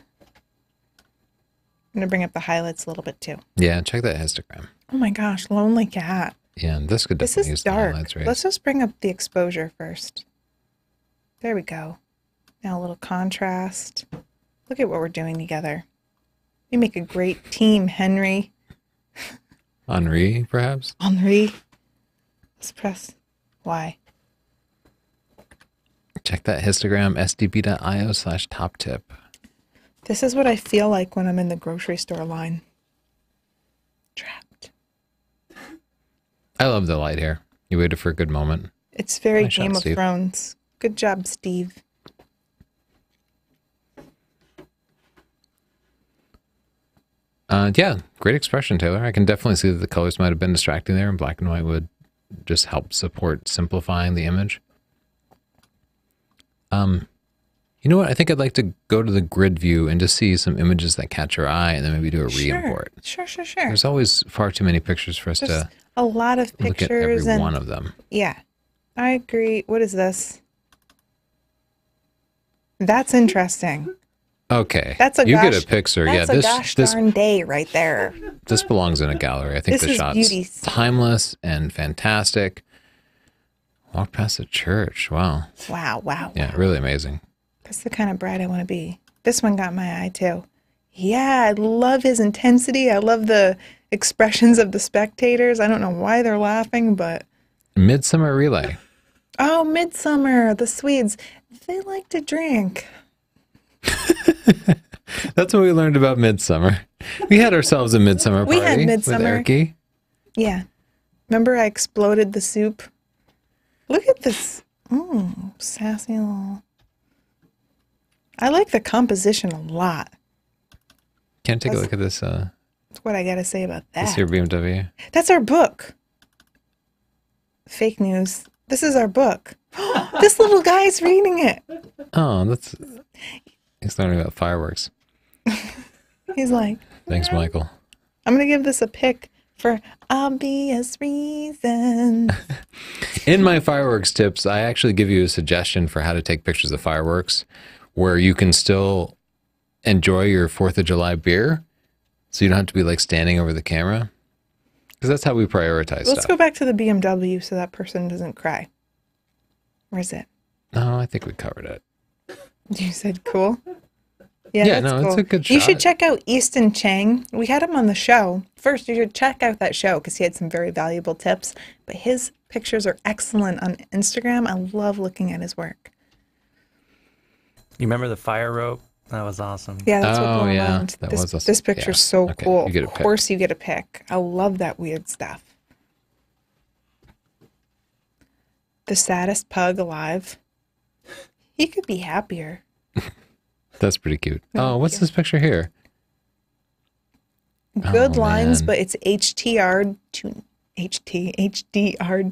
B: going to bring up the highlights a little bit, too.
A: Yeah, check that histogram.
B: Oh, my gosh, lonely cat.
A: Yeah, and this could definitely use the highlights. Right?
B: Let's just bring up the exposure first. There we go. Now a little contrast. Look at what we're doing together. We make a great team, Henry.
A: Henri, perhaps?
B: Henri. Let's press Y.
A: Check that histogram, sdb.io/top tip.
B: This is what I feel like when I'm in the grocery store line. Trapped.
A: I love the light here. You waited for a good moment.
B: It's very
A: Nice shot,
B: Game of
A: Steve.
B: Thrones. Good job, Steve.
A: Yeah, great expression, Taylor. I can definitely see that the colors might have been distracting there, and black and white would just help support simplifying the image. You know what? I think I'd like to go to the grid view and just see some images that catch your eye, and then maybe do a re-import.
B: Sure.
A: There's always far too many pictures for us to
B: a lot of
A: look at
B: pictures
A: every
B: and
A: one of them.
B: yeah, I agree. What is this? That's interesting.
A: Okay,
B: That's a
A: you
B: gosh,
A: get a picture.
B: That's
A: Yeah,
B: a gosh darn day right there.
A: this belongs in a gallery. I think
B: This
A: the
B: is
A: shot's
B: beauty.
A: timeless and fantastic. Walked past the church. Wow.
B: Wow.
A: Yeah, really amazing.
B: That's the kind of bride I want to be. This one got my eye too. Yeah, I love his intensity. I love the expressions of the spectators. I don't know why they're laughing, but...
A: Midsummer Relay.
B: Oh, Midsummer, the Swedes. They like to drink.
A: That's what we learned about Midsummer. We had ourselves a Midsummer party
B: We had Midsummer.
A: with Erky.
B: Yeah. Remember I exploded the soup? Look at this. Sassy little... I like the composition a lot.
A: Can't take a look at this.
B: That's what I got to say about that.
A: This here BMW.
B: That's our book. Fake news. This is our book. This little guy's reading it.
A: Oh, that's. He's learning about fireworks.
B: He's like,
A: Thanks, Michael.
B: I'm going to give this a pick for obvious reasons.
A: In my fireworks tips, I actually give you a suggestion for how to take pictures of fireworks where you can still enjoy your 4th of July beer, so you don't have to be like standing over the camera. Because that's how we prioritize
B: Let's
A: stuff.
B: go back to the BMW so that person doesn't cry. Or is it?
A: No, I think we covered it.
B: You said cool? Yeah,
A: Yeah,
B: that's
A: no,
B: cool.
A: it's a good
B: You
A: shot.
B: should check out Easton Chang. We had him on the show. First, you should check out that show because he had some very valuable tips. But his pictures are excellent on Instagram. I love looking at his work.
C: You remember the fire rope? That was awesome.
B: Yeah, that's what
A: Oh,
B: going
A: yeah.
B: around.
A: That
B: This,
A: was awesome.
B: this picture's
A: Yeah.
B: so
A: Okay,
B: cool.
A: you get a
B: Of
A: pick.
B: course you get a pick. I love that weird stuff. The saddest pug alive. He could be happier.
A: That's pretty cute.
B: Thank
A: Oh, what's
B: you.
A: this picture here?
B: Good
A: Oh,
B: lines,
A: man.
B: but it's HDR'd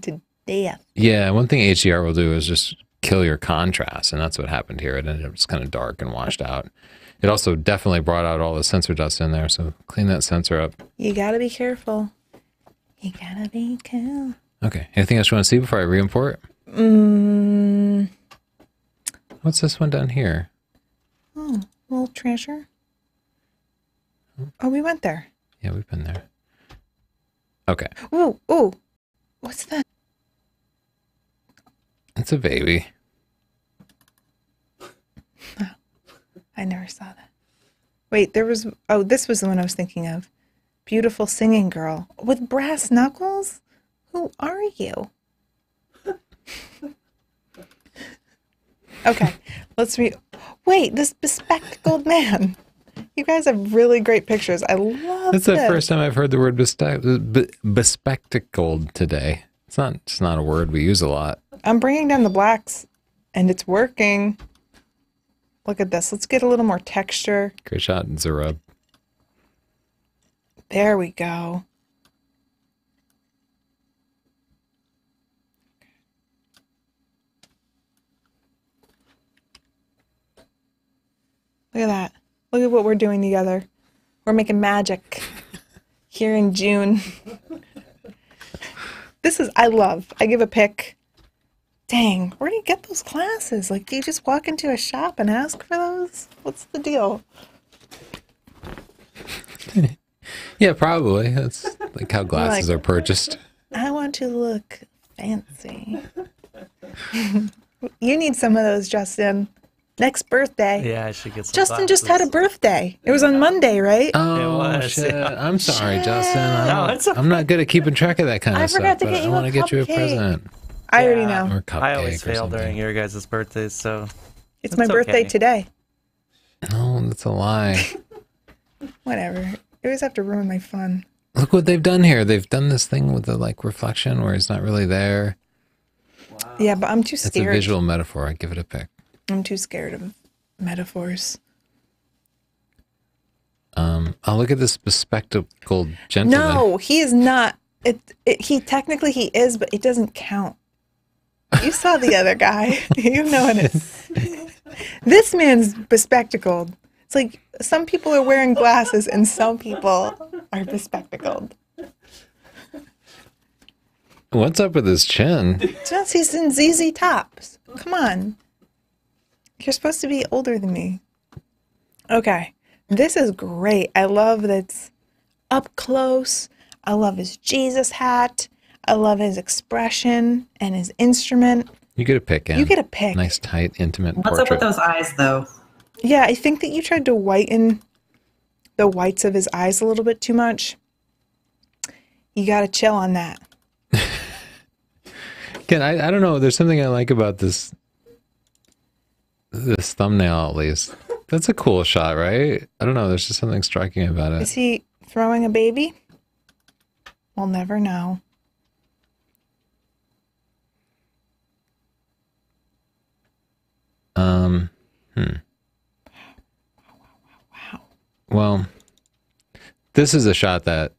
B: to death.
A: Yeah, one thing HDR will do is just kill your contrast, and that's what happened here. It ended up just kind of dark and washed out. It also definitely brought out all the sensor dust in there, so clean that sensor up.
B: You gotta be careful. You gotta be careful.
A: Okay, anything else you want to see before I re-import?
B: Mm,
A: What's this one down here?
B: oh, little treasure. Oh, we went there.
A: Yeah, we've been there. Okay,
B: Ooh, ooh. What's that?
A: it's a baby.
B: I never saw that. Wait, there was... Oh, this was the one I was thinking of. Beautiful singing girl. With brass knuckles? Who are you? Okay, let's Wait, this bespectacled man. You guys have really great pictures. I love
A: That's the
B: this.
A: first time I've heard the word bespectacled today. It's not a word we use a lot.
B: I'm bringing down the blacks, and it's working. Look at this. Let's get a little more texture.
A: Great shot, Zerub.
B: There we go. Look at that. Look at what we're doing together. We're making magic here in June. I give a pick. Dang, where do you get those glasses? Like, do you just walk into a shop and ask for those? What's the deal?
A: Yeah, probably. That's like how glasses are purchased.
B: I want to look fancy. You need some of those, Justin. Next birthday.
C: Yeah, I should get some
B: Justin just had a birthday. It was on Monday, right?
A: Oh,
C: was,
A: shit.
C: yeah.
A: I'm sorry,
B: Shit.
A: Justin.
C: No, it's okay.
A: I'm not good at keeping track of that kind of
B: I
A: stuff.
B: forgot to
A: but
B: get
A: I
B: you
A: want
B: a
A: to get you a
B: cupcake.
A: present.
B: I already
C: Yeah.
B: know.
A: Or a cupcake
C: I always
A: or
C: fail
A: something.
C: during your guys' birthdays, so
B: It's my
C: It's
B: birthday
C: okay.
B: today.
A: No, that's a lie.
B: Whatever. You always have to ruin my fun.
A: Look what they've done here. They've done this thing with the like reflection where it's not really there.
B: Yeah, but I'm too
A: It's a
B: scared.
A: visual metaphor. I give it a pick.
B: I'm too scared of metaphors.
A: I'll look at this bespectacled gentleman.
B: No, he is not. He technically he is, but it doesn't count. You saw the other guy. You know it is. This man's bespectacled. It's like some people are wearing glasses and some people are bespectacled.
A: What's up with his chin?
B: Just he's in ZZ Tops. Come on. You're supposed to be older than me. Okay. This is great. I love that it's up close. I love his Jesus hat. I love his expression and his instrument.
A: You get a pick, Ann.
B: You get a pick.
A: Nice, tight, intimate
D: What's
A: portrait.
D: up with those eyes, though?
B: Yeah, I think that you tried to whiten the whites of his eyes a little bit too much. You got to chill on that.
A: Again, I don't know. There's something I like about this thumbnail, at least. That's a cool shot, right? I don't know. There's just something striking about
B: Is
A: it.
B: he throwing a baby? We'll never know. Wow.
A: Well, this is a shot that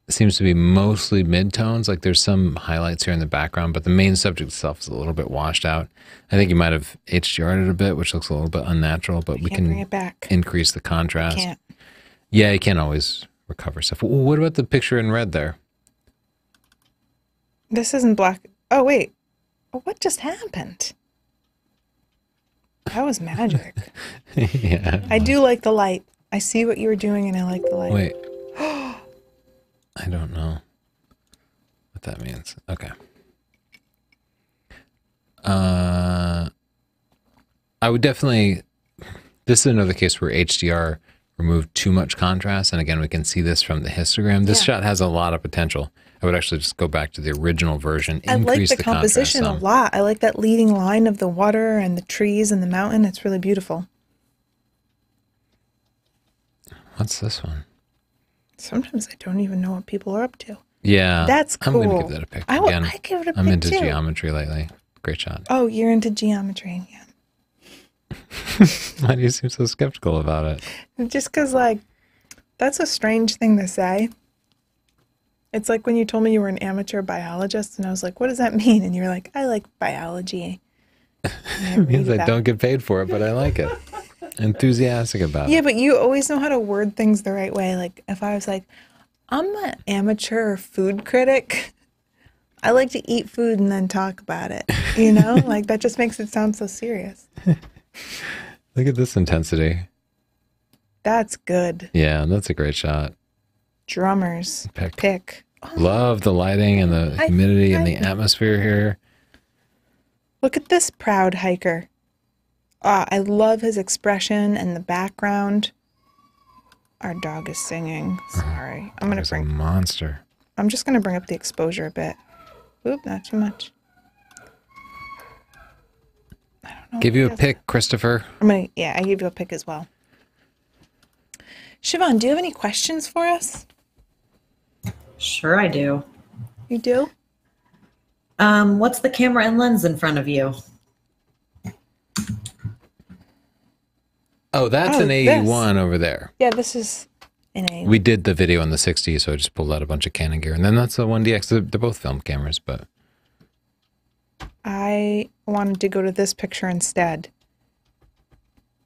A: seems to be mostly mid-tones. Like there's some highlights here in the background, but the main subject itself is a little bit washed out. I think you might have HDR'd it a bit, which looks a little bit unnatural, but we
B: Can't bring
A: can
B: it back.
A: increase the contrast.
B: Can't.
A: Yeah, you can't always recover stuff. What about the picture in red there?
B: This isn't black. Oh, wait. What just happened? That was magic.
A: Yeah.
B: I do like the light. I see what you were doing and I like the light.
A: Wait. I don't know what that means. Okay. I would definitely. This is another case where HDR removed too much contrast, and again, we can see this from the histogram. This shot has a lot of potential. I would actually just go back to the original version.
B: I like the
A: contrast
B: composition a
A: some.
B: lot. I like that leading line of the water and the trees and the mountain. It's really beautiful.
A: What's this one?
B: Sometimes I don't even know what people are up to.
A: Yeah,
B: That's cool.
A: I'm gonna give that a pick
B: I
A: again.
B: give it a
A: I'm
B: pick
A: into
B: too.
A: geometry lately. Great shot.
B: Oh, you're into geometry, yeah.
A: Why do you seem so skeptical about it?
B: Just because, like, that's a strange thing to say. It's like when you told me you were an amateur biologist, and I was like, what does that mean? And you're like, I like biology.
A: It means I don't get paid for it, but I like it. Enthusiastic about it.
B: Yeah, but you always know how to word things the right way. Like, if I was like, I'm an amateur food critic, I like to eat food and then talk about it. You know? Like, that just makes it sound so serious.
A: Look at this intensity.
B: That's good.
A: Yeah, that's a great shot.
B: Drummers. Pick. Oh,
A: Love the lighting and the humidity and the atmosphere here.
B: look at this proud hiker. I love his expression and the background. Our dog is singing. Sorry.
A: He's a monster.
B: I'm just gonna bring up the exposure a bit. Oop, not too much. I don't know.
A: Give you a pick, Christopher.
B: I give you a pick as well. Siobhan, do you have any questions for us?
D: Sure, I do.
B: You do?
D: What's the camera and lens in front of you?
A: Oh, that's an A1 over there.
B: Yeah, this is an A.
A: We did the video in the 60s, so I just pulled out a bunch of Canon gear. And then that's the 1DX. They're both film cameras, but...
B: I wanted to go to this picture instead.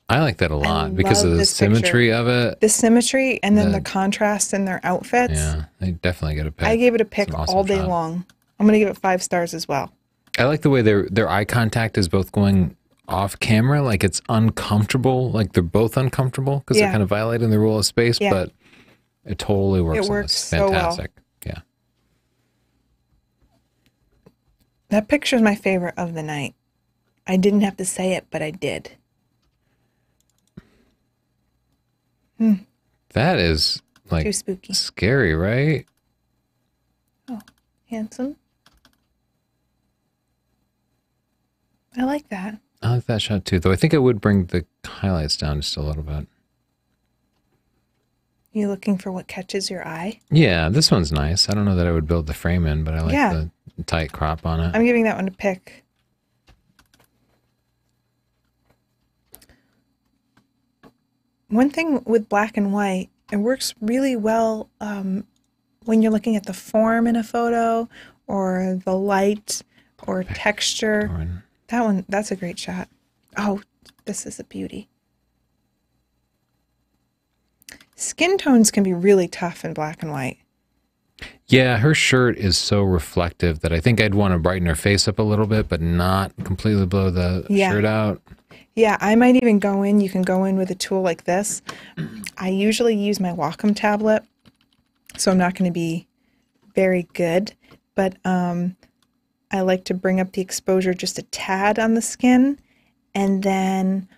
A: I like that a lot because of the symmetry of it.
B: The symmetry and then the contrast in their outfits.
A: Yeah, they definitely get a pick.
B: I gave it a pick
A: Awesome
B: all day
A: shot.
B: long. I'm going to give it 5 stars as well.
A: I like the way their eye contact is both going off camera, like it's uncomfortable, like they're both uncomfortable because they're kind of violating the rule of space, but it totally works.
B: It works
A: so fantastic. Yeah.
B: That picture is my favorite of the night. I didn't have to say it, but I did.
A: That is like
B: too spooky.
A: Scary, right?
B: Oh, handsome. I like that.
A: I like that shot too, though I think I would bring the highlights down just a little bit.
B: You looking for what catches your eye?
A: Yeah, this one's nice. I don't know that I would build the frame in, but I like the tight crop on it.
B: I'm giving that one a pick. One thing with black and white, it works really well when you're looking at the form in a photo or the light or texture. That's a great shot. Oh, this is a beauty. Skin tones can be really tough in black and white.
A: Yeah, her shirt is so reflective that I think I'd want to brighten her face up a little bit, but not completely blow the shirt out.
B: Yeah, I might even go in. You can go in with a tool like this. I usually use my Wacom tablet, so I'm not going to be very good. But I like to bring up the exposure just a tad on the skin, and then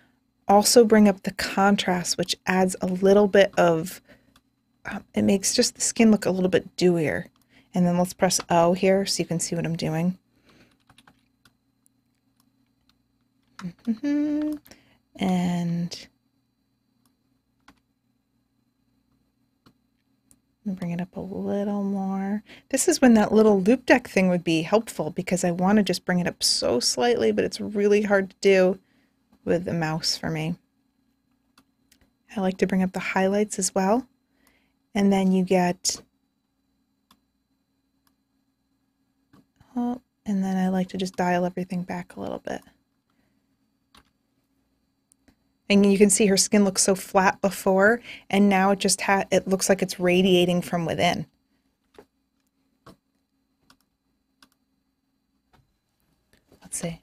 B: also bring up the contrast, which adds a little bit of, it makes just the skin look a little bit dewier. And then let's press O here so you can see what I'm doing. And bring it up a little more. This is when that little loop deck thing would be helpful because I want to just bring it up so slightly, but it's really hard to do with the mouse for me. I like to bring up the highlights as well. And then you get, and then I like to just dial everything back a little bit. And you can see her skin looks so flat before, and now it just it looks like it's radiating from within. Let's see.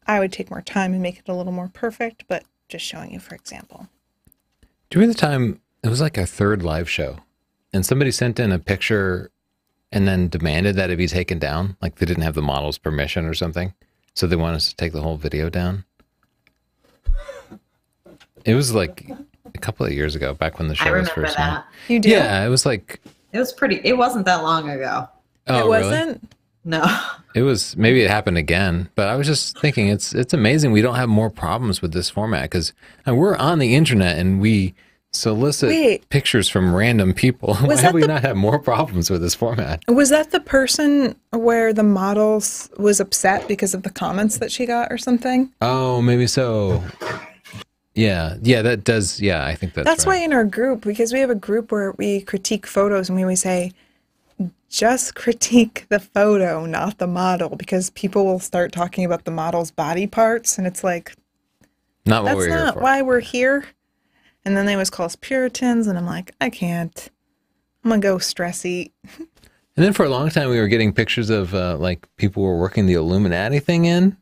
B: I would take more time and make it a little more perfect, but just showing you for example.
A: During the time, it was like our third live show, and somebody sent in a picture, and then demanded that it be taken down. Like they didn't have the model's permission or something. So they want us to take the whole video down. It was like a couple of years ago, back when the show was
D: remember
A: first
D: that.
A: on.
B: You do?
A: Yeah, it was like...
D: It wasn't that long ago.
A: Oh,
B: it
A: really?
B: wasn't?
D: No.
A: It was, maybe it happened again, but I was just thinking it's amazing we don't have more problems with this format, because we're on the internet and we solicit pictures from random people. Why have we not had more problems with this format?
B: Was that the person where the model was upset because of the comments that she got or something?
A: Oh, maybe so. Yeah, that does. Yeah, I think that's
B: why
A: right.
B: in our group, because we have a group where we critique photos, and we always say, just critique the photo, not the model, because people will start talking about the model's body parts, and it's like,
A: Not what we're
B: that's
A: here
B: not
A: for.
B: why we're here. And then they always call us Puritans, and I'm like, I can't. I'm gonna go stress eat.
A: And then for a long time, we were getting pictures of like people were working the Illuminati thing in.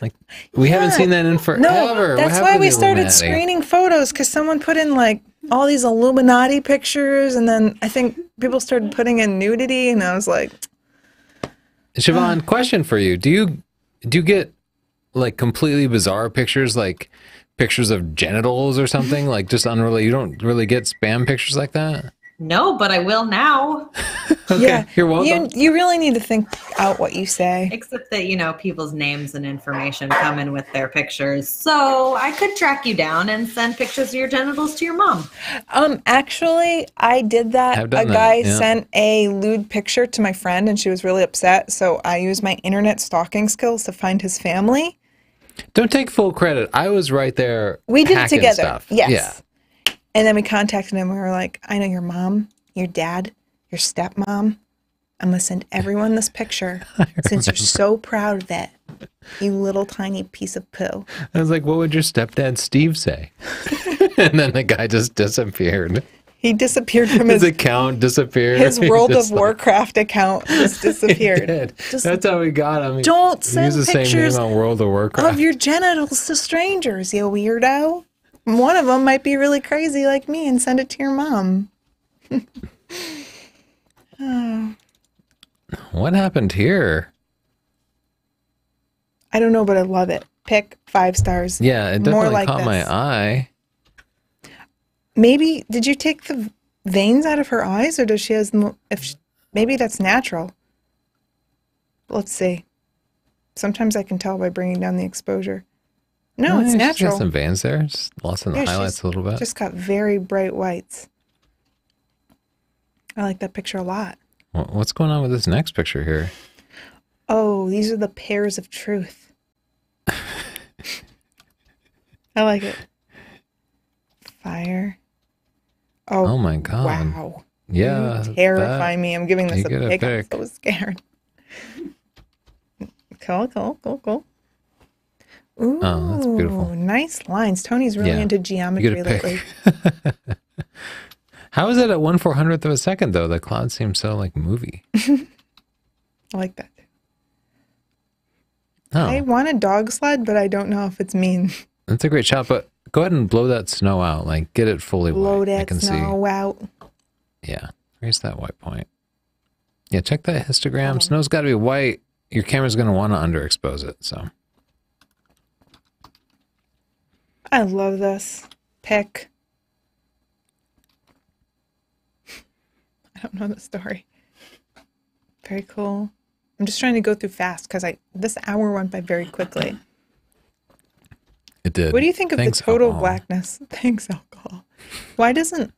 A: Like we haven't seen that in forever.
B: No, that's why we started screening photos, because someone put in like all these Illuminati pictures, and then I think people started putting in nudity, and I was like,
A: Siobhan, question for you: Do you get like completely bizarre pictures, like pictures of genitals or something, like just unrelated? You don't really get spam pictures like that?
D: No, but I will now.
A: Okay,
B: yeah,
A: you're welcome.
B: you really need to think out what you say.
D: Except that, people's names and information come in with their pictures. So I could track you down and send pictures of your genitals to your mom.
B: Actually, I did that.
A: I've done
B: A guy
A: that, yeah.
B: sent a lewd picture to my friend, and she was really upset. So I used my internet stalking skills to find his family.
A: Don't take full credit. I was right there.
B: We did it
A: hacking
B: together.
A: Stuff.
B: Yes.
A: Yeah.
B: And then we contacted him. We were like, I know your mom, your dad, your stepmom. I'm going to send everyone this picture since you're so proud of it. You little tiny piece of poo.
A: I was like, what would your stepdad Steve say? And then the guy just disappeared.
B: He disappeared from
A: His account disappeared.
B: his World of
A: Just like-
B: Warcraft account just disappeared.
A: He did.
B: Just
A: That's how we got him.
B: don't
A: He
B: send
A: used the same
B: pictures
A: name on World of Warcraft.
B: of your genitals to strangers, you weirdo. One of them might be really crazy like me and send it to your mom.
A: What happened here?
B: I don't know, but I love it. Pick 5 stars.
A: Yeah, it
B: More
A: definitely
B: like
A: caught
B: this.
A: my eye.
B: Maybe, did you take the veins out of her eyes, or does she has, maybe that's natural. Let's see. Sometimes I can tell by bringing down the exposure. No, it's
A: She's got
B: natural.
A: some veins there. Just lost in the
B: Yeah,
A: highlights
B: she's
A: a little bit.
B: Just got very bright whites. I like that picture a lot.
A: What's going on with this next picture here?
B: Oh, these are the pears of truth. I like it. Fire.
A: Oh my God.
B: Wow.
A: Yeah.
B: You terrify me. I'm giving this
A: you
B: a
A: get a
B: pick.
A: pick.
B: I'm so scared. Cool. Ooh,
A: Oh, that's beautiful.
B: Nice lines. Tony's really
A: Yeah.
B: into
A: You
B: geometry
A: get a
B: lately.
A: pick. How is it at 1/400th of a second though? The cloud seems so like movie.
B: I like that.
A: Oh,
B: I want a dog sled, but I don't know if it's mean.
A: that's a great shot. But go ahead and blow that snow out. Like get it fully
B: Blow
A: white. I
B: that
A: can
B: snow out.
A: see. Yeah, raise that white point. Yeah, check that histogram. Snow's got to be white. Your camera's going to want to underexpose it. So
B: I love this. Pick. I don't know the story. Very cool. I'm just trying to go through fast because this hour went by very quickly.
A: it did.
B: What do you think of
A: Thanks,
B: the total
A: alcohol.
B: blackness? Thanks, alcohol. Why doesn't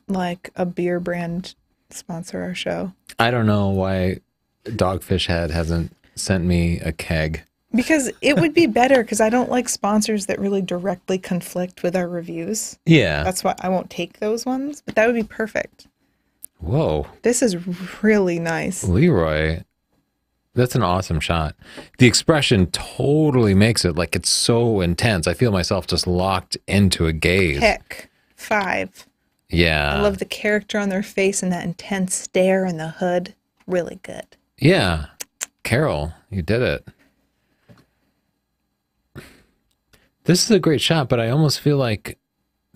B: like a beer brand sponsor our show?
A: I don't know why Dogfish Head hasn't sent me a keg.
B: Because it would be better, because I don't like sponsors that really directly conflict with our reviews.
A: Yeah.
B: That's why I won't take those ones, but that would be perfect.
A: Whoa.
B: This is really nice.
A: Leroy, that's an awesome shot. The expression totally makes it like it's so intense. I feel myself just locked into a gaze.
B: Pick 5.
A: Yeah.
B: I love the character on their face and that intense stare in the hood. Really good.
A: Yeah. Carol, you did it. This is a great shot, but I almost feel like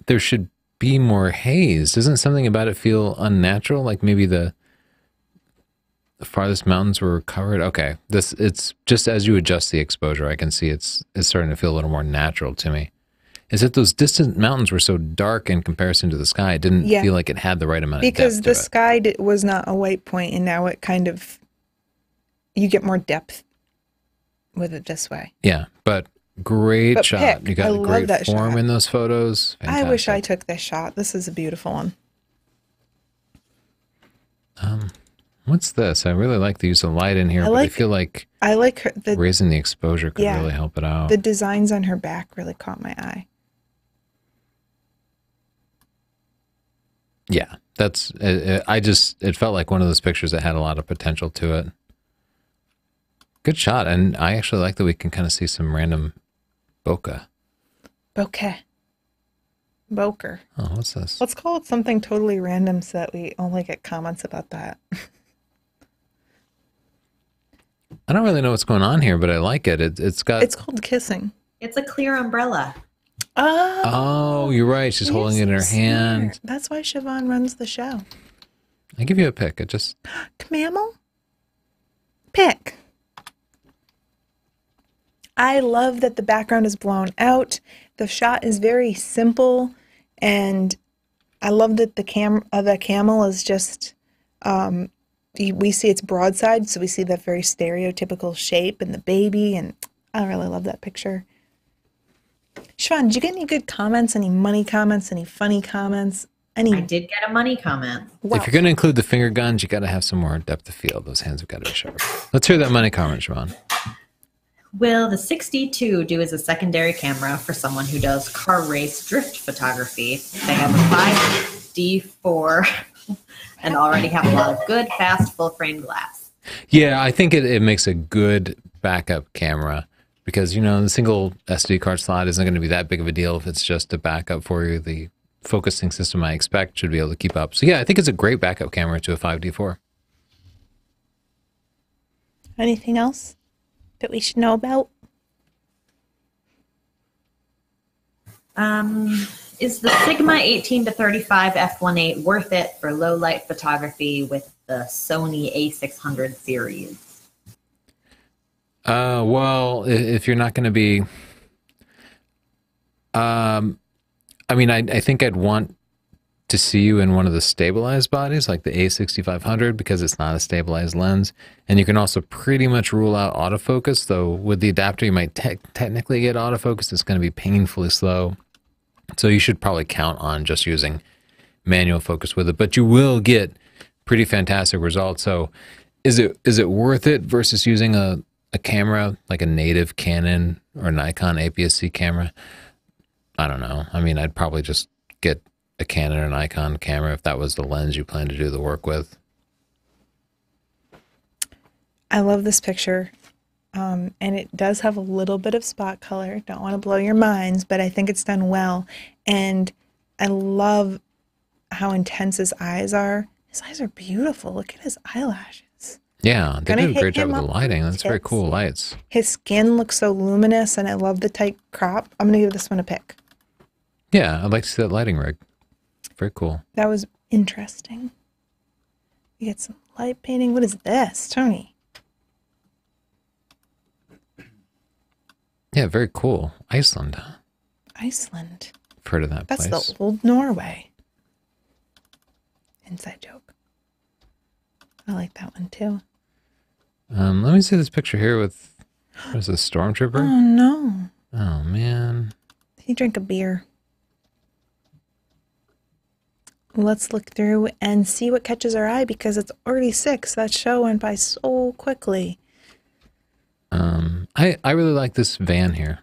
A: there should be more haze. Doesn't something about it feel unnatural? Like maybe the The farthest mountains were covered. Okay, it's just as you adjust the exposure, I can see it's starting to feel a little more natural to me. Is that those distant mountains were so dark in comparison to the sky? It didn't feel like it had the right amount of depth
B: because the
A: to it.
B: sky was not a white point, and now it kind of, you get more depth with it this way.
A: Yeah, but great shot.
B: Pick.
A: You got
B: I
A: a
B: love
A: great
B: that
A: form
B: shot.
A: in those photos.
B: I wish I
A: Fantastic.
B: took this shot. This is a beautiful one.
A: What's this? I really like the use of light in here, but I feel like
B: I like her,
A: raising the exposure could really help it out.
B: the designs on her back really caught my eye.
A: Yeah, that's. It felt like one of those pictures that had a lot of potential to it. Good shot, and I actually like that we can kind of see some random bokeh.
B: Boker.
A: Oh, what's this?
B: Let's call it something totally random so that we only get comments about that.
A: I don't really know what's going on here, but I like it. It's
B: called kissing.
D: It's a clear umbrella.
A: Oh, you're right. She's holding it in her hand.
B: Smart. That's why Siobhan runs the show.
A: I give you a pick. It just
B: Mammal? Pick. I love that the background is blown out. The shot is very simple, and I love that the camel is just, we see its broadside, so we see that very stereotypical shape and the baby, and I really love that picture. Siobhan, did you get any good comments, any money comments, any funny comments?
D: I did get a money comment.
B: Wow.
A: If you're going to include the finger guns, you got to have some more depth of field. Those hands have got to be sharp. Let's hear that money comment, Siobhan.
D: Will the 62 do as a secondary camera for someone who does car race drift photography? They have a 5D4 and already have a lot of good, fast, full-frame glass.
A: Yeah, I think it makes a good backup camera because, the single SD card slot isn't going to be that big of a deal if it's just a backup for you. The focusing system, I expect, should be able to keep up. So, yeah, I think it's a great backup camera to a 5D4.
B: Anything else that we should know about?
D: Is the Sigma 18 to 35 f1.8 worth it for low light photography with the Sony A600 series?
A: Well, if you're not going to be, I think I'd want to see you in one of the stabilized bodies, like the A6500, because it's not a stabilized lens. And you can also pretty much rule out autofocus, though with the adapter, you might technically get autofocus. It's going to be painfully slow. So you should probably count on just using manual focus with it, but you will get pretty fantastic results. So is it worth it versus using a camera like a native Canon or Nikon APS-C camera? I don't know. I'd probably just get a Canon or Nikon camera if that was the lens you plan to do the work with.
B: I love this picture. And it does have a little bit of spot color. Don't want to blow your minds, but I think it's done well. And I love how intense his eyes are. His eyes are beautiful. Look at his eyelashes.
A: Yeah, they did a great job
B: him
A: with the
B: up
A: lighting.
B: on
A: That's very cool lights.
B: His skin looks so luminous, and I love the tight crop. I'm going to give this one a pick.
A: Yeah, I'd like to see that lighting rig. Very cool.
B: That was interesting. You get some light painting. What is this, Tony?
A: Yeah, very cool. Iceland.
B: Iceland.
A: I've heard of that
B: That's
A: place.
B: the old Norway. Inside joke. I like that one too.
A: Let me see this picture here with, what is this, Stormtrooper?
B: Oh no.
A: Oh, man.
B: He drank a beer. Let's look through and see what catches our eye because it's already 6. That show went by so quickly.
A: I really like this van here.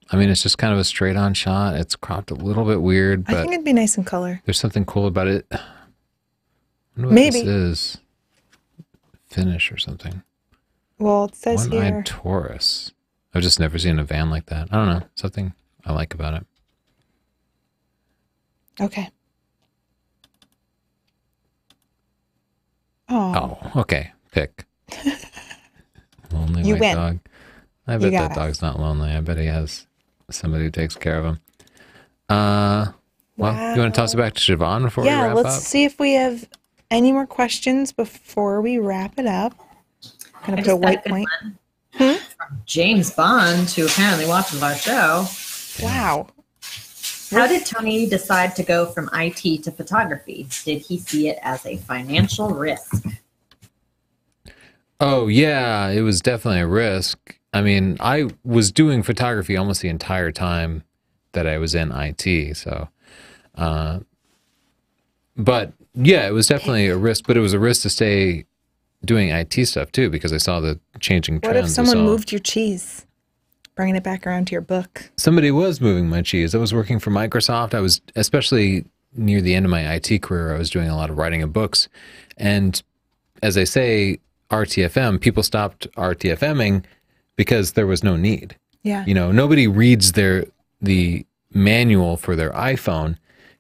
A: It's just kind of a straight on shot. It's cropped a little bit weird,
B: I
A: but
B: think it'd be nice in color.
A: there's something cool about it. I wonder what
B: Maybe.
A: this is. Finish or something.
B: Well, it says
A: One-eyed
B: here.
A: Taurus. I've just never seen a van like that. I don't know. Something I like about it.
B: Okay. Oh.
A: Oh, okay. Pick. Lonely
B: You
A: white
B: win.
A: dog. I
B: You
A: bet
B: got
A: that
B: it.
A: dog's not lonely. I bet he has somebody who takes care of him. Well, you want to toss it back to Siobhan before we
B: Yeah,
A: wrap
B: let's
A: up?
B: see if we have Any more questions before we wrap it up?
D: I
B: Gonna put
D: just
B: a
D: got
B: white
D: good
B: point.
D: one from James Bond, who apparently watches our show.
B: Wow.
D: How did Tony decide to go from IT to photography? Did he see it as a financial risk?
A: Oh, yeah, it was definitely a risk. I mean, I was doing photography almost the entire time that I was in IT. So, but yeah, it was definitely a risk, but it was a risk to stay doing IT stuff too, because I saw the changing trends.
B: What if someone
A: I saw
B: moved your cheese? Bringing it back around to your book.
A: somebody was moving my cheese. I was working for Microsoft. I was, especially near the end of my IT career, I was doing a lot of writing of books. And as I say, RTFM, people stopped RTFMing because there was no need.
B: Yeah.
A: You know, nobody reads the manual for their iPhone.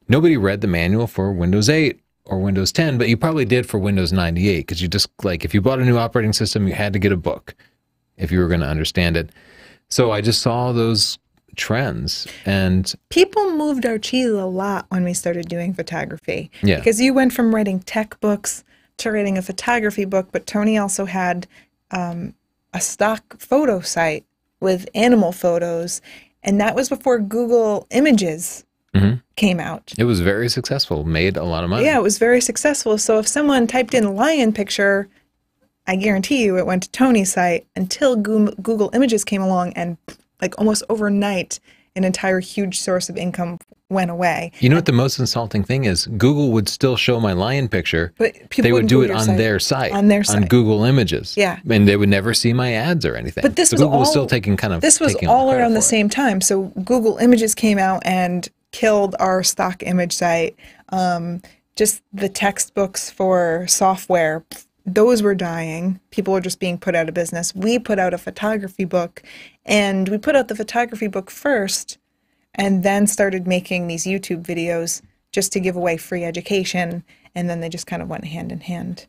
A: Nobody read the manual for Windows 8 or Windows 10, but you probably did for Windows 98, because you just, like, if you bought a new operating system, you had to get a book if you were going to understand it. So I just saw those trends, and
B: People moved our cheese a lot when we started doing photography.
A: Yeah.
B: Because you went from writing tech books to writing a photography book, but Tony also had a stock photo site with animal photos, and that was before Google Images came out.
A: it was very successful, made a lot of money.
B: Yeah, it was very successful. So if someone typed in lion picture, I guarantee you it went to Tony's site until Google Images came along, and like almost overnight, an entire huge source of income went away.
A: You know what the most insulting thing is? Google would still show my lion picture.
B: But people
A: They would
B: wouldn't
A: do
B: go
A: it
B: to your
A: on
B: site.
A: their site.
B: On their
A: On
B: site.
A: Google Images.
B: Yeah.
A: And they would never see my ads or anything.
B: But this
A: So
B: was
A: Google was
B: all-
A: still taking
B: This was
A: taking
B: all
A: credit
B: around the
A: for it.
B: same time. So Google Images came out and killed our stock image site. Just the textbooks for software, those were dying. People were just being put out of business. We put out a photography book, and we put out the photography book first, and then started making these YouTube videos just to give away free education. And then they just kind of went hand in hand.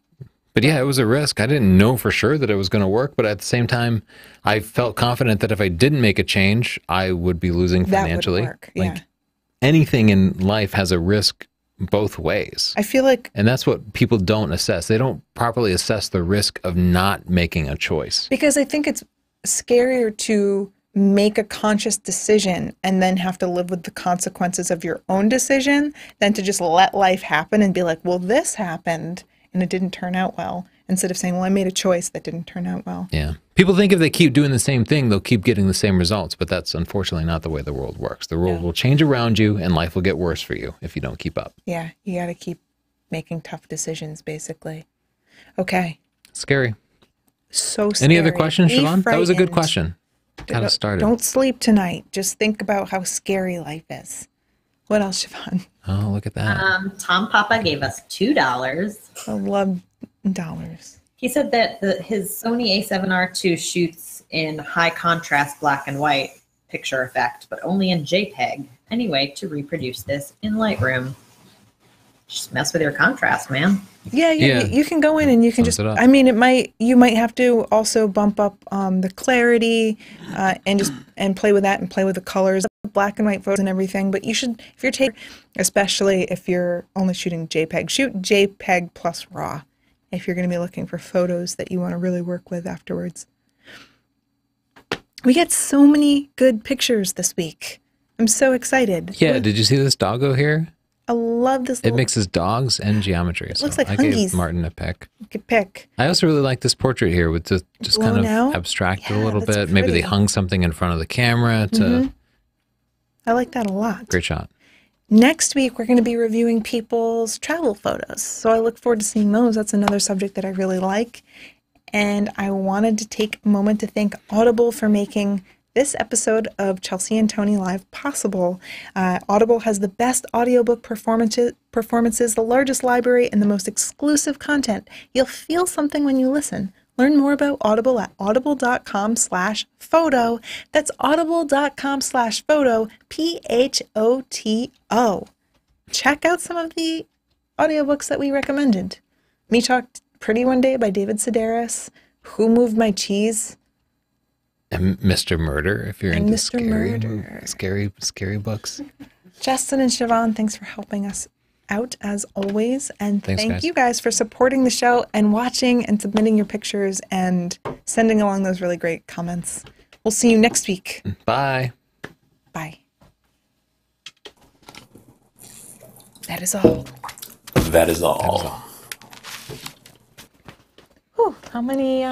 A: But yeah, it was a risk. I didn't know for sure that it was going to work, but at the same time, I felt confident that if I didn't make a change, I would be losing
B: That would
A: financially.
B: work, yeah.
A: Like, anything in life has a risk both ways.
B: I feel like
A: And that's what people don't assess. They don't properly assess the risk of not making a choice.
B: because I think it's scarier to make a conscious decision and then have to live with the consequences of your own decision than to just let life happen and be like, well, this happened and it didn't turn out well, instead of saying, well, I made a choice that didn't turn out well.
A: Yeah. People think if they keep doing the same thing, they'll keep getting the same results, but that's unfortunately not the way the world works. The world will change around you, and life will get worse for you if you don't keep up.
B: Yeah, you got to keep making tough decisions, basically. Okay.
A: Scary.
B: So scary.
A: Any other questions,
B: Be
A: Siobhan? That was a good
B: frightened.
A: question. Got us started.
B: Don't sleep tonight. Just think about how scary life is. What else, Siobhan?
A: Oh, look at that.
D: Tom Papa gave us $2.
B: I love dollars.
D: He said that his Sony A7R II shoots in high contrast black and white picture effect, but only in JPEG. Anyway, to reproduce this in Lightroom, just mess with your contrast, man.
B: Yeah,
A: Yeah.
B: you can go in and you can
A: Sums
B: just.
A: it up.
B: I mean, you might have to also bump up the clarity and play with that and play with the colors, black and white photos and everything. But you should, if you're taking, especially if you're only shooting JPEG, shoot JPEG plus RAW. If you're going to be looking for photos that you want to really work with afterwards. We get so many good pictures this week. I'm so excited.
A: Yeah, did you see this doggo here?
B: I love this.
A: It
B: Little
A: mixes dogs and geometry. So
B: looks like
A: I
B: hungies.
A: gave Martin a pick.
B: pick.
A: I also really like this portrait here with just kind
B: Blown
A: of
B: out?
A: abstracted a
B: Yeah,
A: little
B: that's
A: bit. Maybe they
B: pretty.
A: hung something in front of the camera to
B: I like that a lot.
A: great shot.
B: Next week, we're going to be reviewing people's travel photos. So I look forward to seeing those. That's another subject that I really like. And I wanted to take a moment to thank Audible for making this episode of Chelsea and Tony Live possible. Audible has the best audiobook performances, the largest library, and the most exclusive content. You'll feel something when you listen. Learn more about Audible at audible.com/photo. That's audible.com/photo, PHOTO. Check out some of the audiobooks that we recommended. Me Talked Pretty One Day by David Sedaris. Who Moved My Cheese?
A: And Mr. Murder, if you're
B: And
A: into
B: Mr. Murder.
A: scary books.
B: Justin and Siobhan, thanks for helping us out as always. And
A: Thanks,
B: thank
A: guys.
B: you guys for supporting the show and watching and submitting your pictures and sending along those really great comments. We'll see you next week.
A: Bye.
B: Bye. That is all.
E: That is all.
B: Whew, how many